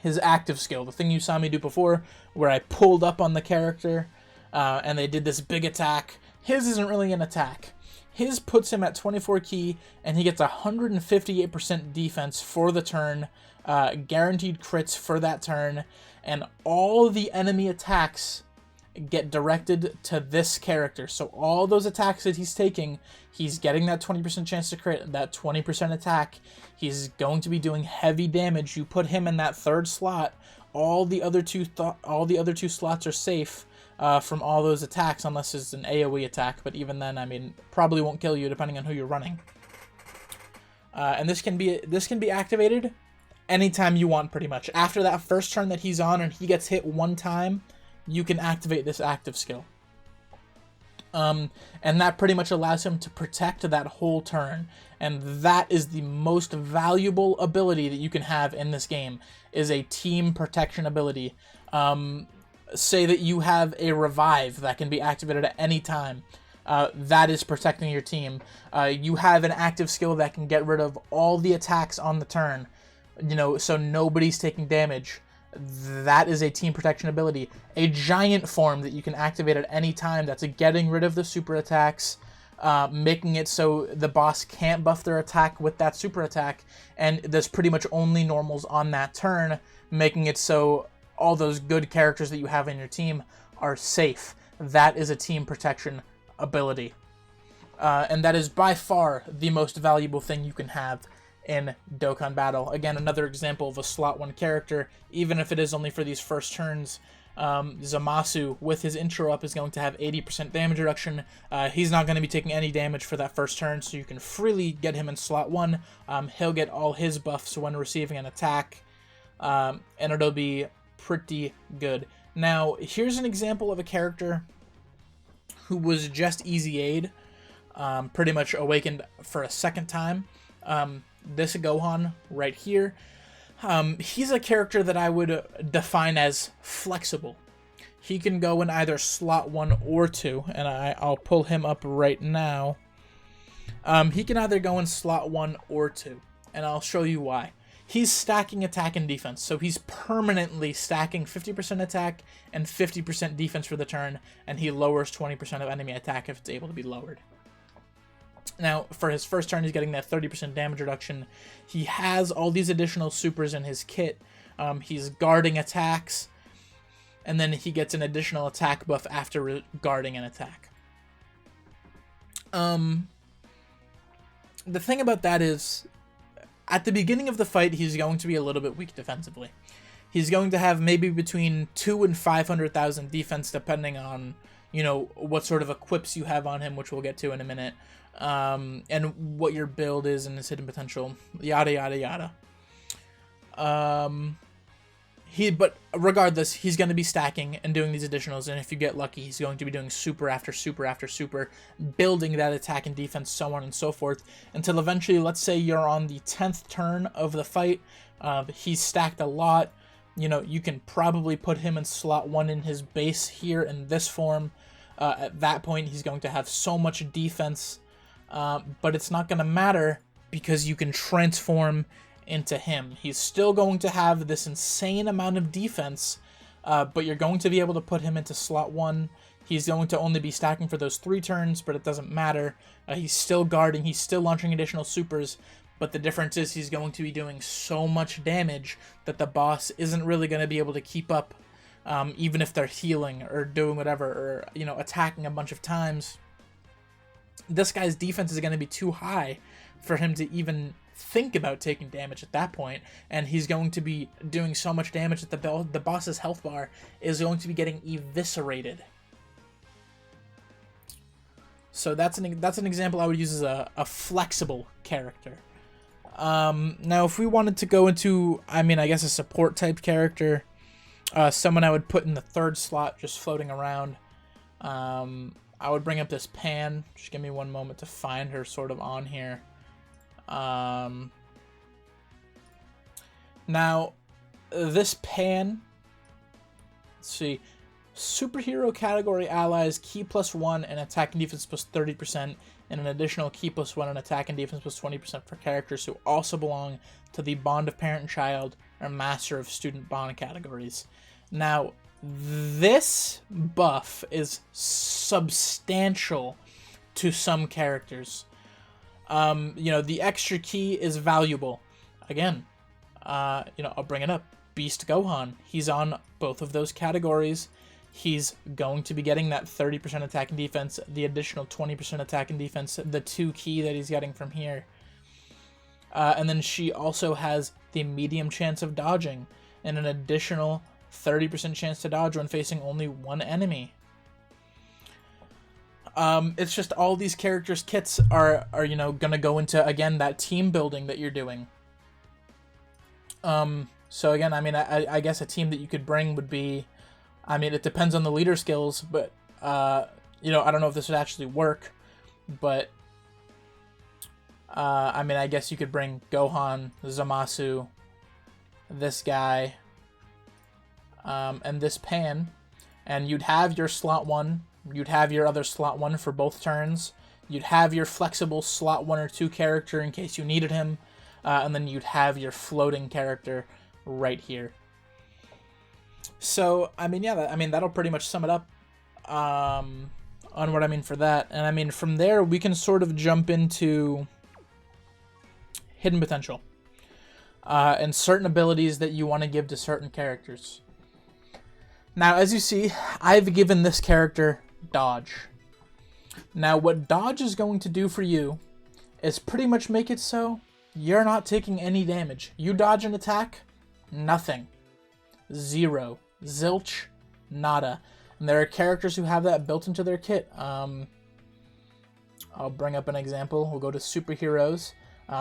His active skill, the thing you saw me do before, where I pulled up on the character and they did this big attack. His isn't really an attack. His puts him at 24 key, and he gets 158% defense for the turn, guaranteed crits for that turn, and all the enemy attacks get directed to this character. So all those attacks that he's taking, he's getting that 20% chance to crit, that 20% attack. He's going to be doing heavy damage. You put him in that 3rd slot, all the other two slots are safe from all those attacks, unless it's an AoE attack. But even then, I mean, probably won't kill you depending on who you're running. And this can be activated anytime you want, pretty much. After that first turn that he's on and he gets hit one time, you can activate this active skill. And that pretty much allows him to protect that whole turn. And that is the most valuable ability that you can have in this game, is a team protection ability. Say that you have a revive that can be activated at any time. That is protecting your team. You have an active skill that can get rid of all the attacks on the turn, so nobody's taking damage. That is a team protection ability. A giant form that you can activate at any time, that's getting rid of the super attacks, making it so the boss can't buff their attack with that super attack, and there's pretty much only normals on that turn, making it so all those good characters that you have in your team are safe. That is a team protection ability. And that is by far the most valuable thing you can have in Dokkan Battle. Again, another example of a slot 1 character, even if it is only for these first turns. Zamasu, with his intro up, is going to have 80% damage reduction. He's not going to be taking any damage for that first turn, so you can freely get him in slot 1. He'll get all his buffs when receiving an attack, and it'll be pretty good. Now, here's an example of a character who was just easy aid, pretty much awakened for a second time. This Gohan right here, he's a character that I would define as flexible. He can go in either slot 1 or 2, and I'll pull him up right now. He can either go in slot 1 or 2, and I'll show you why. He's stacking attack and defense, so he's permanently stacking 50% attack and 50% defense for the turn, and he lowers 20% of enemy attack if it's able to be lowered. Now, for his first turn, he's getting that 30% damage reduction. He has all these additional supers in his kit. He's guarding attacks, and then he gets an additional attack buff after guarding an attack. The thing about that is, at the beginning of the fight, he's going to be a little bit weak defensively. He's going to have maybe between 2 and 500,000 defense, depending on, what sort of equips you have on him, which we'll get to in a minute. And what your build is and his hidden potential, yada yada yada. But regardless, he's going to be stacking and doing these additionals, and if you get lucky, he's going to be doing super after super after super, building that attack and defense, so on and so forth, until eventually, let's say you're on the 10th turn of the fight, he's stacked a lot. You can probably put him in slot 1 in his base here in this form. At that point, he's going to have so much defense, but it's not going to matter because you can transform into him. He's still going to have this insane amount of defense, but you're going to be able to put him into slot 1. He's going to only be stacking for those 3 turns, but it doesn't matter. He's still guarding, he's still launching additional supers, but the difference is he's going to be doing so much damage that the boss isn't really going to be able to keep up, even if they're healing or doing whatever, or, attacking a bunch of times. This guy's defense is going to be too high for him to even think about taking damage at that point, and he's going to be doing so much damage that the boss's health bar is going to be getting eviscerated. So that's an example I would use as a flexible character. Now, if we wanted to go into, I mean, I guess a support type character, someone I would put in the third slot, just floating around. I would bring up this Pan. Just give me one moment to find her sort of on here. Now, this Pan, let's see, superhero category allies, ki +1 and attack and defense plus 30%, and an additional ki +1 and attack and defense plus 20% for characters who also belong to the bond of parent and child or master of student bond categories. Now, this buff is substantial to some characters. You know, the extra key is valuable. Again, you know, I'll bring it up. Beast Gohan, he's on both of those categories. He's going to be getting that 30% attack and defense, the additional 20% attack and defense, the 2 key that he's getting from here. And then she also has the medium chance of dodging and an additional 30% chance to dodge when facing only one enemy. It's just all these characters' kits are you know, gonna go into, again, that team building that you're doing. So again, I mean, I guess a team that you could bring would be, I mean, it depends on the leader skills, but, you know, I don't know if this would actually work, but, I mean, I guess you could bring Gohan, Zamasu, this guy, and this Pan, and you'd have your slot 1, you'd have your other slot 1 for both turns, you'd have your flexible slot 1 or 2 character in case you needed him, and then you'd have your floating character right here. So, I mean, yeah, I mean, that'll pretty much sum it up on what I mean for that. And, I mean, from there, we can sort of jump into hidden potential and certain abilities that you want to give to certain characters. Now, as you see, I've given this character Dodge. Now, what Dodge is going to do for you is pretty much make it so you're not taking any damage. You dodge an attack, nothing. 0. Zilch. Nada. And there are characters who have that built into their kit. I'll bring up an example. We'll go to superheroes.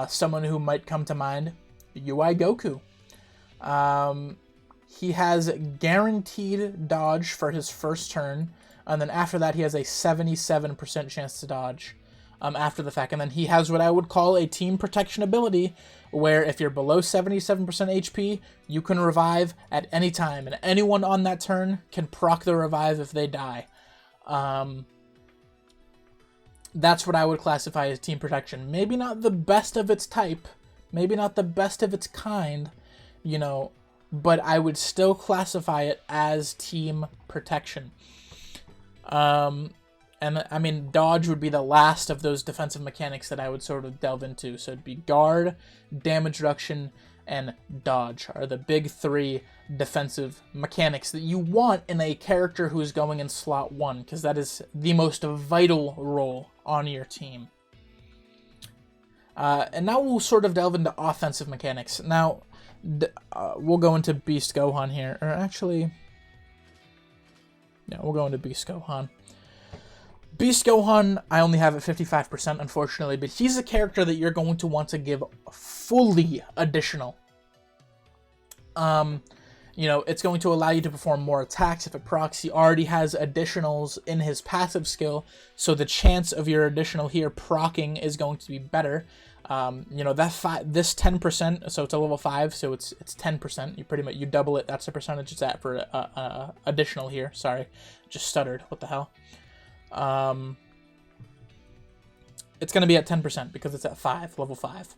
Someone who might come to mind, UI Goku. He has guaranteed dodge for his first turn, and then after that he has a 77% chance to dodge after the fact. And then he has what I would call a team protection ability, where if you're below 77% HP, you can revive at any time, and anyone on that turn can proc the revive if they die. That's what I would classify as team protection. Maybe not the best of its type, maybe not the best of its kind, you know, but I would still classify it as team protection. And I mean, dodge would be the last of those defensive mechanics that I would sort of delve into. So it'd be guard, damage reduction, and dodge are the big 3 defensive mechanics that you want in a character who's going in slot 1, because that is the most vital role on your team. And now we'll sort of delve into offensive mechanics. Now, we'll go into Beast Gohan here. Or actually, yeah, we'll go into Beast Gohan. Beast Gohan, I only have at 55%, unfortunately, but he's a character that you're going to want to give fully additional. You know, it's going to allow you to perform more attacks if it procs. He already has additionals in his passive skill, so the chance of your additional here procking is going to be better. You know, this 10%, so it's a level 5, so it's 10%. You pretty much, you double it. That's the percentage it's at for additional here. Sorry, just stuttered. What the hell? It's going to be at 10% because it's at 5, level 5.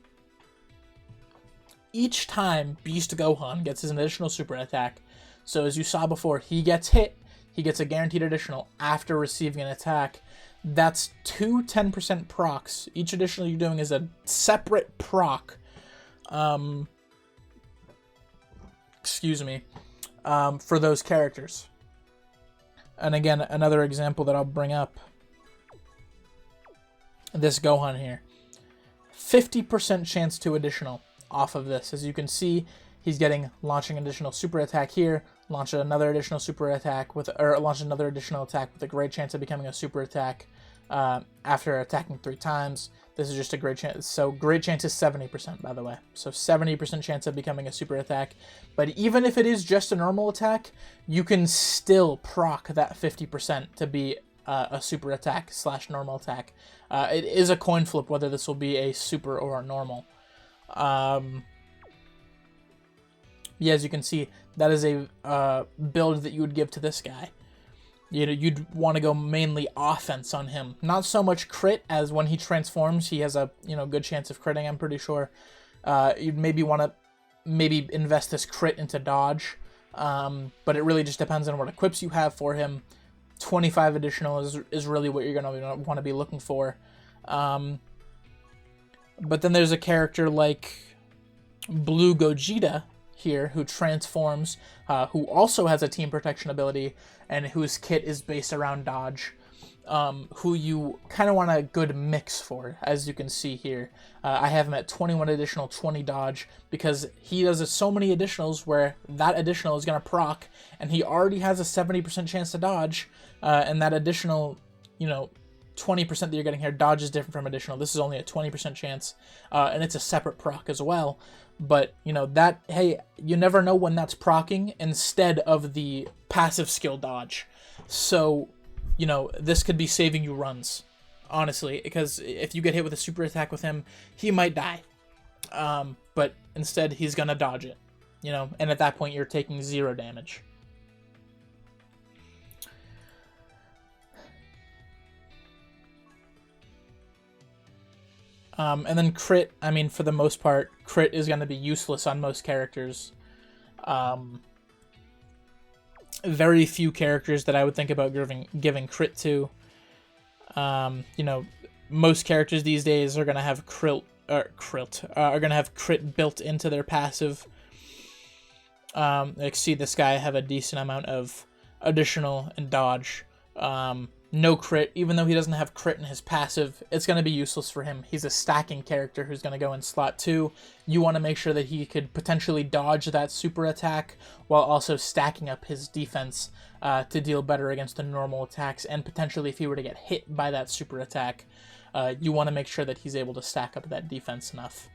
Each time Beast Gohan gets his additional super attack, so as you saw before, he gets hit, he gets a guaranteed additional after receiving an attack. That's 2 10% procs. Each additional you're doing is a separate proc. Excuse me. For those characters. And again, another example that I'll bring up. This Gohan here. 50% chance to additional off of this. As you can see, he's getting launching additional super attack here, launch another additional super attack with, or launch another additional attack with a great chance of becoming a super attack after attacking 3 times. This is just a great chance. So great chance is 70%, by the way. So 70% chance of becoming a super attack. But even if it is just a normal attack, you can still proc that 50% to be a super attack / normal attack. It is a coin flip whether this will be a super or a normal. Yeah, as you can see, that is a build that you would give to this guy. You'd want to go mainly offense on him. Not so much crit, as when he transforms, he has a good chance of critting, I'm pretty sure. You'd maybe want to invest this crit into dodge. But it really just depends on what equips you have for him. 25 additional is really what you're going to want to be looking for. But then there's a character like Blue Gogeta here who transforms, who also has a team protection ability, and whose kit is based around dodge, who you kind of want a good mix for, as you can see here. I have him at 21 additional, 20 dodge, because he does so many additionals where that additional is going to proc, and he already has a 70% chance to dodge, and that additional, 20% that you're getting here, dodge is different from additional. This is only a 20% chance, and it's a separate proc as well. But, hey, you never know when that's proccing instead of the passive skill dodge. So, this could be saving you runs, honestly, because if you get hit with a super attack with him, he might die. But instead, he's going to dodge it, and at that point, you're taking 0 damage. And then crit, for the most part, crit is going to be useless on most characters. Very few characters that I would think about giving crit to. Most characters these days are going to have crit built into their passive. Like, see this guy have a decent amount of additional and dodge. No crit, even though he doesn't have crit in his passive, it's going to be useless for him. He's a stacking character who's going to go in slot 2. You want to make sure that he could potentially dodge that super attack while also stacking up his defense to deal better against the normal attacks, and potentially if he were to get hit by that super attack, you want to make sure that he's able to stack up that defense enough.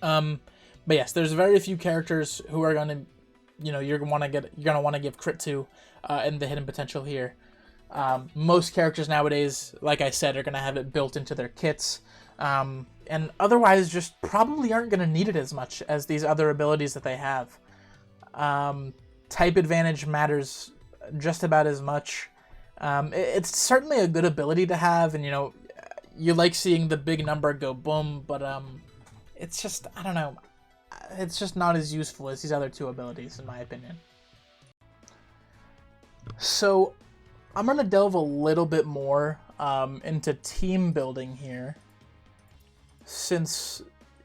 But yes, there's very few characters who are going to, you're going to want to give crit to, and the hidden potential here. Most characters nowadays, like I said, are going to have it built into their kits, and otherwise just probably aren't going to need it as much as these other abilities that they have. Type advantage matters just about as much. It's certainly a good ability to have, and you like seeing the big number go boom, but it's just, I don't know, it's just not as useful as these other two abilities, in my opinion. So I'm going to delve a little bit more into team building here, since,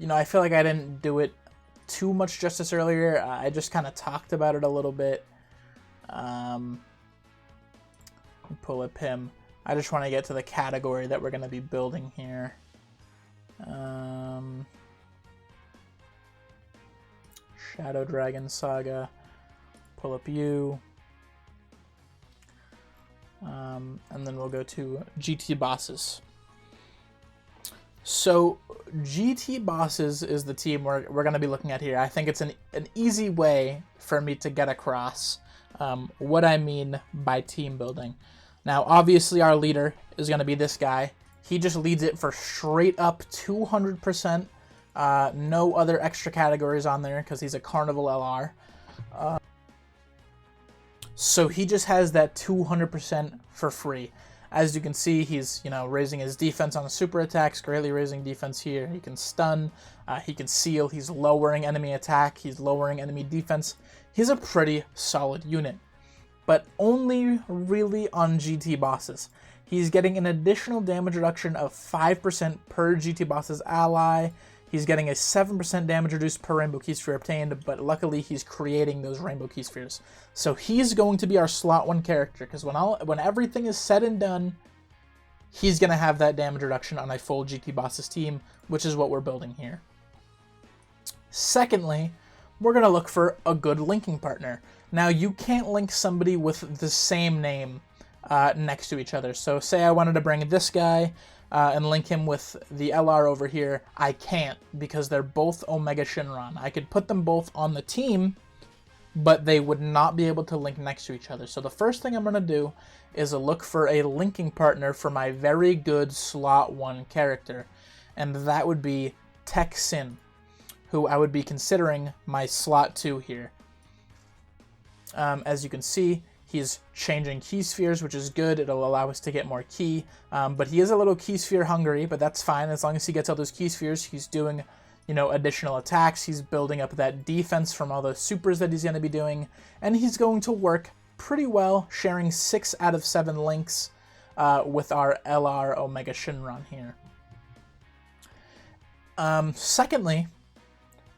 I feel like I didn't do it too much justice earlier. I just kind of talked about it a little bit. Pull up him. I just want to get to the category that we're going to be building here. Shadow Dragon Saga. Pull up you. And then we'll go to GT bosses. So GT bosses is the team we're going to be looking at here. I think it's an easy way for me to get across what I mean by team building. Now, obviously, our leader is going to be this guy. He just leads it for straight up 200%. No other extra categories on there because he's a Carnival LR. So he just has that 200% for free. As you can see, he's, raising his defense on the super attacks, greatly raising defense here. He can stun, he can seal, he's lowering enemy attack, he's lowering enemy defense. He's a pretty solid unit, but only really on GT bosses. He's getting an additional damage reduction of 5% per GT boss's ally. He's getting a 7% damage reduced per Rainbow Key Sphere obtained, but luckily he's creating those Rainbow Key Spheres. So he's going to be our slot 1 character, because when everything is said and done, he's going to have that damage reduction on a full GT Bosses team, which is what we're building here. Secondly, we're going to look for a good linking partner. Now, you can't link somebody with the same name next to each other. So say I wanted to bring this guy, and link him with the LR over here, I can't, because they're both Omega Shinron. I could put them both on the team, but they would not be able to link next to each other. So the first thing I'm going to do is look for a linking partner for my very good slot 1 character, and that would be Tech Sin, who I would be considering my slot 2 here. As you can see, he's changing key spheres, which is good. It'll allow us to get more key, but he is a little key sphere hungry, but that's fine. As long as he gets all those key spheres, he's doing, you know, additional attacks. He's building up that defense from all the supers that he's going to be doing, and he's going to work pretty well, sharing 6 out of 7 links with our LR Omega Shinron here. Secondly,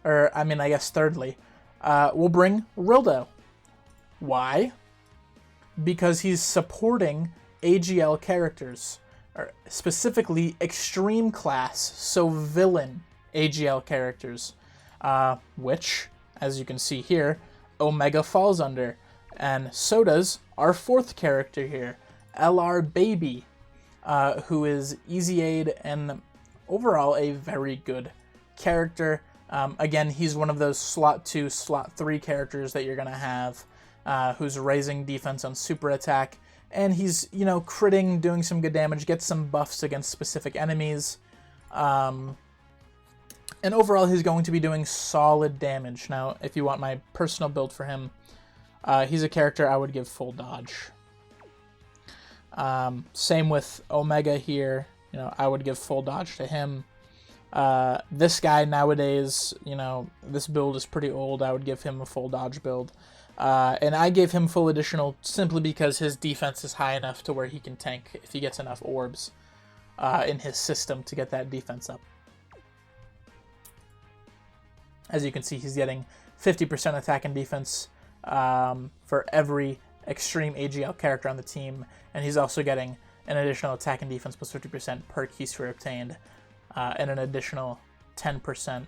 or I mean, I guess thirdly, we'll bring Rildo. Why? Because he's supporting AGL characters, or specifically extreme class, so villain AGL characters, which, as you can see here, Omega falls under, and so does our 4th character here, LR Baby, who is Easy Aid and overall a very good character. Again, he's one of those slot 2, slot 3 characters that you're going to have, who's raising defense on super attack, and he's, you know, critting, doing some good damage, gets some buffs against specific enemies, and overall he's going to be doing solid damage. Now, if you want my personal build for him, he's a character I would give full dodge. Same with Omega here, you know, I would give full dodge to him. This guy nowadays, you know, this build is pretty old, I would give him a full dodge build. And I gave him full additional simply because his defense is high enough to where he can tank if he gets enough orbs in his system to get that defense up. As you can see, he's getting 50% attack and defense for every extreme AGL character on the team, and he's also getting an additional attack and defense plus 50% per key sphere obtained, and an additional 10%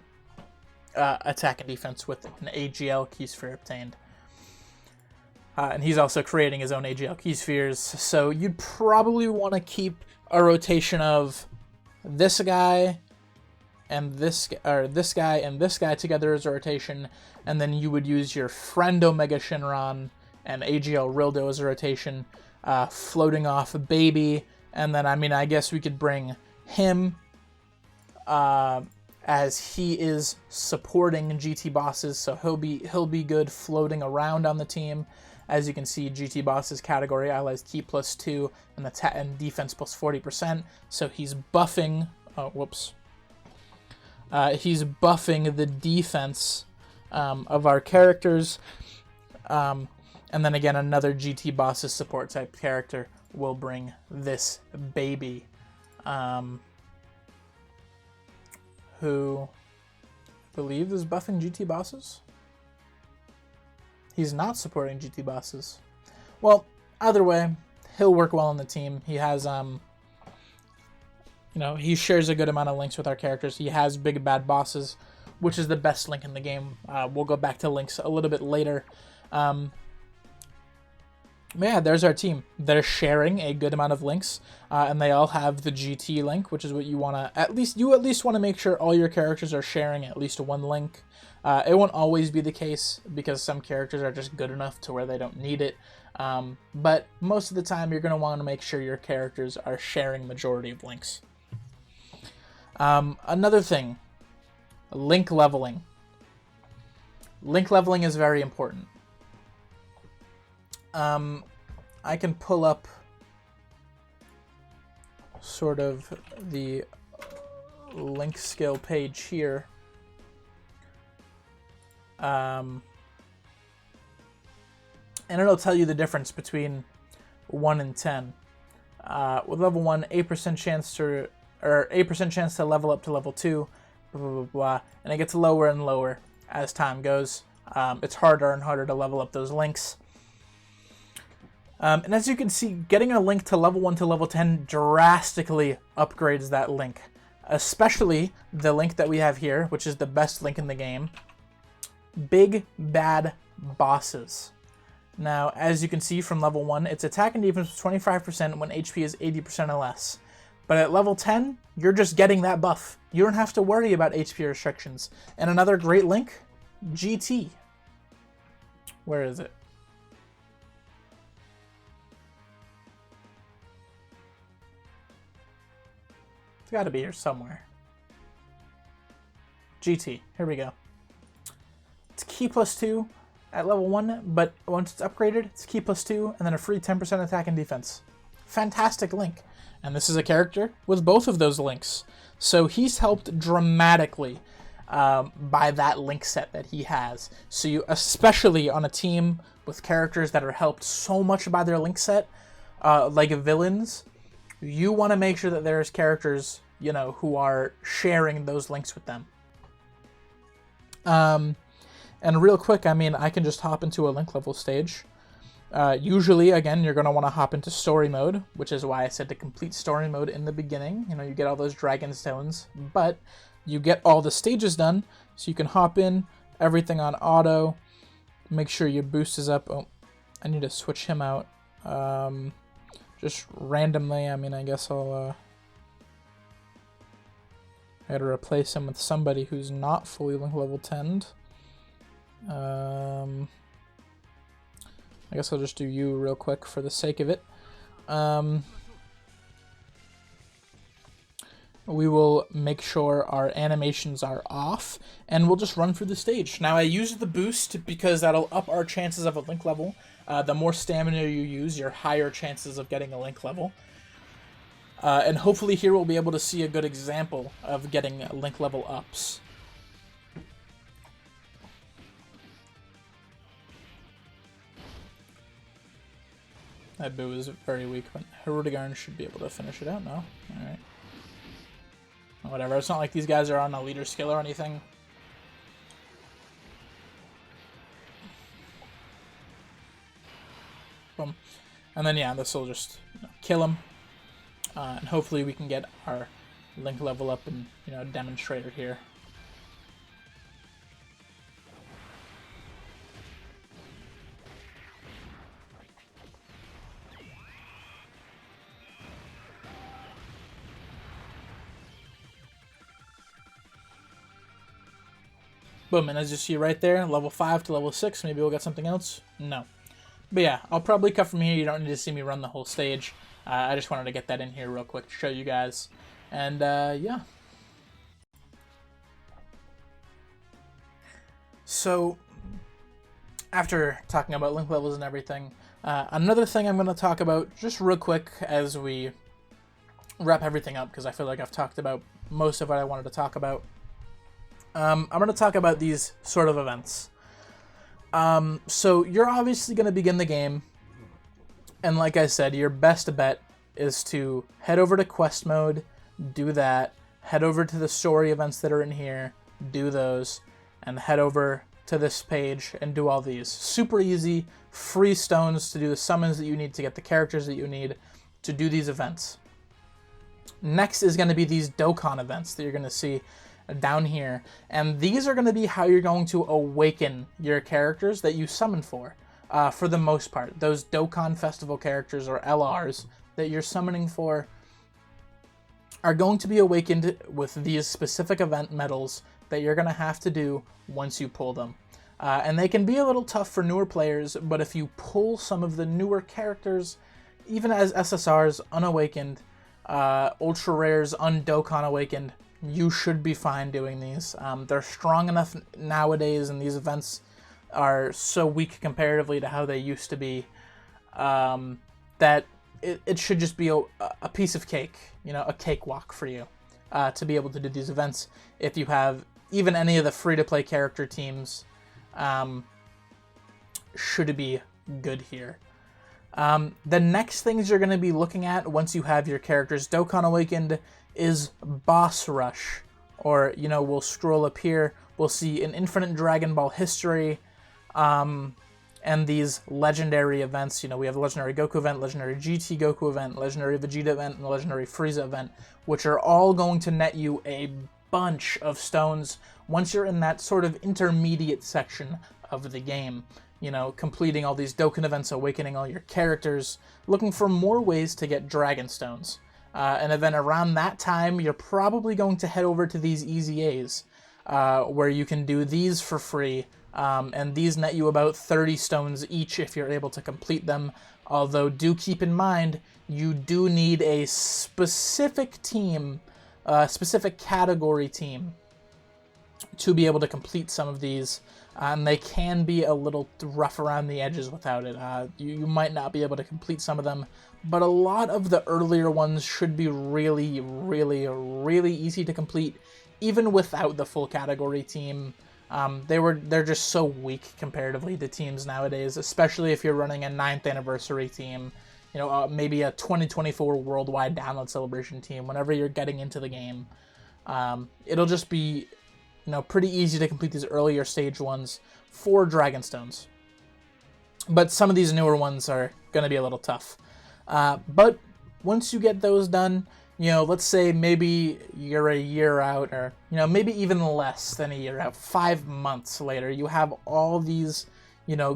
attack and defense with an AGL key sphere obtained. And he's also creating his own AGL key spheres, so you'd probably want to keep a rotation of this guy and this guy and this guy together as a rotation, and then you would use your friend Omega Shinron and AGL Rildo as a rotation, floating off Baby, and then, I mean, I guess we could bring him as he is supporting GT bosses, so he'll be good floating around on the team. As you can see, GT bosses category allies key plus 2 and defense plus 40%, so he's buffing. Oh, whoops. He's buffing the defense of our characters, and then again, another GT bosses support type character will bring this Baby, who I believe is buffing GT bosses. He's not supporting GT bosses. Well, either way, he'll work well on the team. He has, you know, he shares a good amount of links with our characters. He has big bad bosses, which is the best link in the game. We'll go back to links a little bit later. Yeah, there's our team. They're sharing a good amount of links, and they all have the GT link, which is what you want to, at least want to make sure all your characters are sharing at least one link. It won't always be the case, because some characters are just good enough to where they don't need it, but most of the time you're going to want to make sure your characters are sharing majority of links. Another thing, link leveling. Link leveling is very important. I can pull up sort of the link skill page here. And it'll tell you the difference between 1 and 10. With level 1, 8% chance to, or 8% chance to level up to level 2, blah, blah, blah, blah, and it gets lower and lower as time goes. It's harder and harder to level up those links. And as you can see, getting a link to level 1 to level 10 drastically upgrades that link. Especially the link that we have here, which is the best link in the game. Big Bad Bosses. Now, as you can see from level 1, its attack and defense is 25% when HP is 80% or less. But at level 10, you're just getting that buff. You don't have to worry about HP restrictions. And another great link, GT. Where is it? It's got to be here somewhere. GT. Here we go. It's key +2 at level 1, but once it's upgraded, it's key +2, and then a free 10% attack and defense. Fantastic link. And this is a character with both of those links. So he's helped dramatically by that link set that he has. So you, especially on a team with characters that are helped so much by their link set, like villains, you want to make sure that there's characters, you know, who are sharing those links with them. And real quick, I mean, I can just hop into a link level stage. Usually, again, you're going to want to hop into story mode, which is why I said to complete story mode in the beginning. You know, you get all those dragon stones, but you get all the stages done, so you can hop in, everything on auto, make sure your boost is up. Oh, I need to switch him out. Just randomly, I mean, I guess I gotta replace him with somebody who's not fully link level 10'd. I guess I'll just do you real quick for the sake of it. We will make sure our animations are off, and we'll just run through the stage. Now, I use the boost because that'll up our chances of a link level. The more stamina you use, your higher chances of getting a link level. And hopefully here we'll be able to see a good example of getting link level ups. That boo is very weak, but Herudegarn should be able to finish it out now. Alright. Whatever, it's not like these guys are on a leader skill or anything. Boom. And then, yeah, this will just kill him. And hopefully we can get our link level up and, you know, demonstrator here. Boom, and as you see right there, level 5 to level 6, maybe we'll get something else? No. But yeah, I'll probably cut from here. You don't need to see me run the whole stage. I just wanted to get that in here real quick to show you guys. And yeah. So, after talking about link levels and everything, another thing I'm going to talk about just real quick as we wrap everything up, because I feel like I've talked about most of what I wanted to talk about. I'm going to talk about these sort of events. So you're obviously going to begin the game, and like I said, your best bet is to head over to quest mode, do that, head over to the story events that are in here, do those, and head over to this page and do all these. Super easy, free stones to do the summons that you need to get the characters that you need to do these events. Next is going to be these Dokkan events that you're going to see down here, and these are going to be how you're going to awaken your characters that you summon for the most part. Those Dokkan Festival characters, or LRs, that you're summoning for are going to be awakened with these specific event medals that you're going to have to do once you pull them. And they can be a little tough for newer players, but if you pull some of the newer characters, even as SSRs unawakened, ultra rares undokkan awakened, you should be fine doing these. They're strong enough nowadays, and these events are so weak comparatively to how they used to be, that it should just be a piece of cake, you know, a cakewalk for you to be able to do these events. If you have even any of the free-to-play character teams, should be good here. The next things you're going to be looking at once you have your characters Dokkan awakened is boss rush, or, you know, we'll scroll up here, we'll see an infinite Dragon Ball history, and these legendary events. You know, we have the legendary Goku event, legendary GT Goku event, legendary Vegeta event, and the legendary Frieza event, which are all going to net you a bunch of stones once you're in that sort of intermediate section of the game. You know, completing all these Dokkan events, awakening all your characters, looking for more ways to get Dragon Stones. And then around that time, you're probably going to head over to these EZAs, where you can do these for free. And these net you about 30 stones each if you're able to complete them. Although do keep in mind, you do need a specific team, specific category team, to be able to complete some of these. And they can be a little rough around the edges without it. You might not be able to complete some of them, but a lot of the earlier ones should be really, really, really easy to complete, even without the full category team. They're just so weak comparatively to teams nowadays, especially if you're running a 9th anniversary team, maybe a 2024 worldwide download celebration team. Whenever you're getting into the game, it'll just be, pretty easy to complete these earlier stage ones for Dragonstones. But some of these newer ones are going to be a little tough. But once you get those done, let's say maybe you're a year out, or, maybe even less than a year out, 5 months later, you have all these,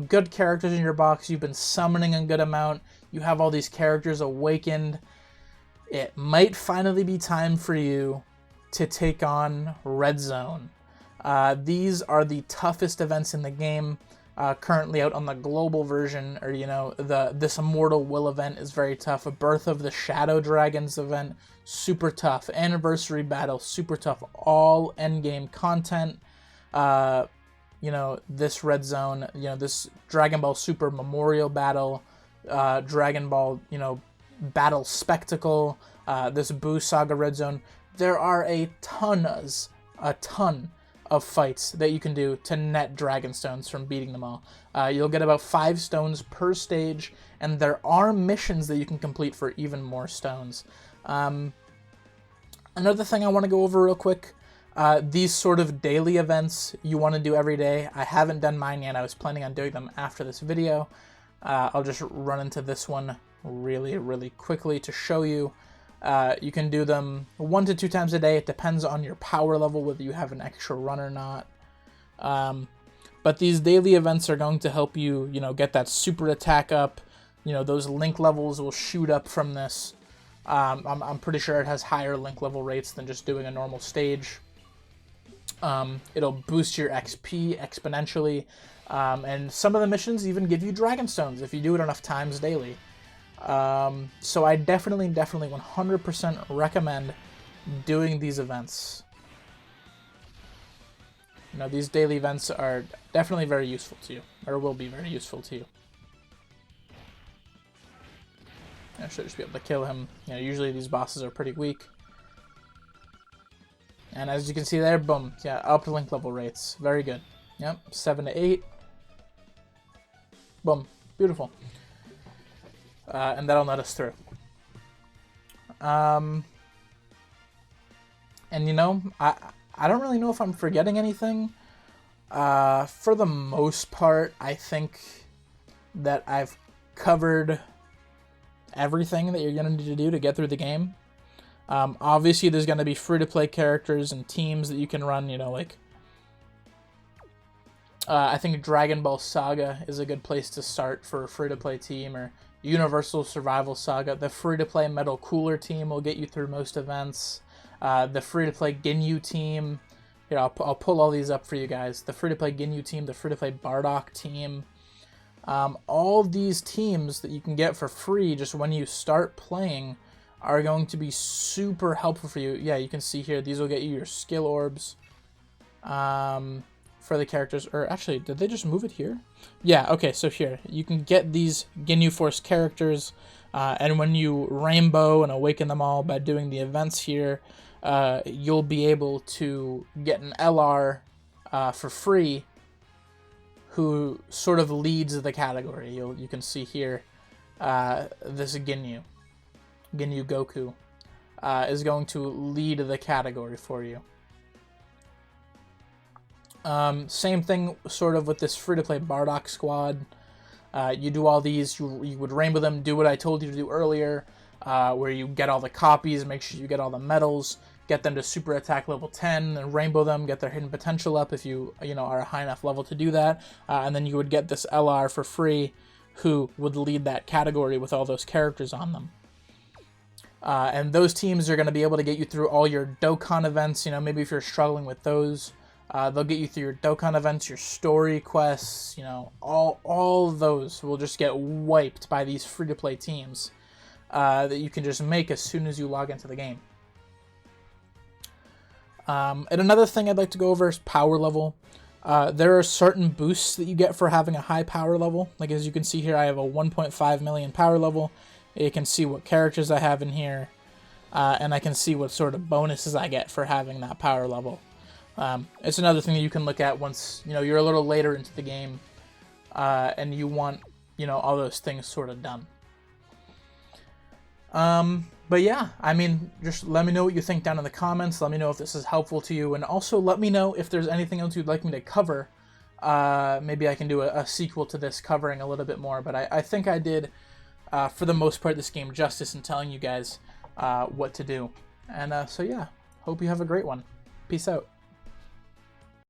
good characters in your box. You've been summoning a good amount. You have all these characters awakened. It might finally be time for you to take on Red Zone. These are the toughest events in the game. Currently out on the global version, or this Immortal Will event is very tough. A Birth of the Shadow Dragons event, super tough. Anniversary Battle, super tough. All endgame content. This Red Zone, this Dragon Ball Super Memorial Battle, Dragon Ball, Battle Spectacle, this Buu Saga Red Zone. There are a ton of fights that you can do to net Dragonstones from beating them all. You'll get about 5 stones per stage, and there are missions that you can complete for even more stones. Another thing I want to go over real quick, these sort of daily events you want to do every day. I haven't done mine yet. I was planning on doing them after this video. I'll just run into this one really, really quickly to show you. You can do them 1 to 2 times a day. It depends on your power level, whether you have an extra run or not. But these daily events are going to help you, get that super attack up. Those link levels will shoot up from this. I'm pretty sure it has higher link level rates than just doing a normal stage. It'll boost your XP exponentially. And some of the missions even give you Dragonstones if you do it enough times daily. So I definitely 100% recommend doing these events. These daily events are definitely very useful to you, or will be very useful to you. I should just be able to kill him. Usually these bosses are pretty weak. And as you can see there, boom, yeah, up link level rates. Very good. Yep, 7 to 8. Boom, beautiful. And that'll let us through. And I don't really know if I'm forgetting anything. For the most part, I think that I've covered everything that you're going to need to do to get through the game. Obviously, there's going to be free-to-play characters and teams that you can run, I think Dragon Ball Saga is a good place to start for a free-to-play team, or Universal Survival Saga. The free-to-play Metal Cooler team will get you through most events. The free-to-play Ginyu team. Here, I'll pull all these up for you guys. The free-to-play Ginyu team, the free-to-play Bardock team. All these teams that you can get for free just when you start playing are going to be super helpful for you. Yeah, you can see here, these will get you your skill orbs. For the characters, or actually, did they just move it here? Yeah, okay, so here, you can get these Ginyu Force characters, and when you rainbow and awaken them all by doing the events here, you'll be able to get an LR for free, who sort of leads the category. You can see here, this Ginyu Goku, is going to lead the category for you. Same thing sort of with this free-to-play Bardock squad. You do all these, you would rainbow them, do what I told you to do earlier, where you get all the copies, make sure you get all the medals, get them to super attack level 10, and rainbow them, get their hidden potential up if you are a high enough level to do that, and then you would get this LR for free, who would lead that category with all those characters on them. And those teams are going to be able to get you through all your Dokkan events. You know, maybe if you're struggling with those, they'll get you through your Dokkan events, your story quests. You know, all of those will just get wiped by these free-to-play teams that you can just make as soon as you log into the game. And another thing I'd like to go over is power level. There are certain boosts that you get for having a high power level. Like as you can see here, I have a 1.5 million power level. You can see what characters I have in here, and I can see what sort of bonuses I get for having that power level. It's another thing that you can look at once you're a little later into the game, and you want all those things sort of done. But yeah, I mean, just let me know what you think down in the comments. Let me know if this is helpful to you, and also let me know if there's anything else you'd like me to cover. Maybe I can do a sequel to this covering a little bit more, but I think I did, for the most part, this game justice in telling you guys what to do. And so yeah, hope you have a great one. Peace out.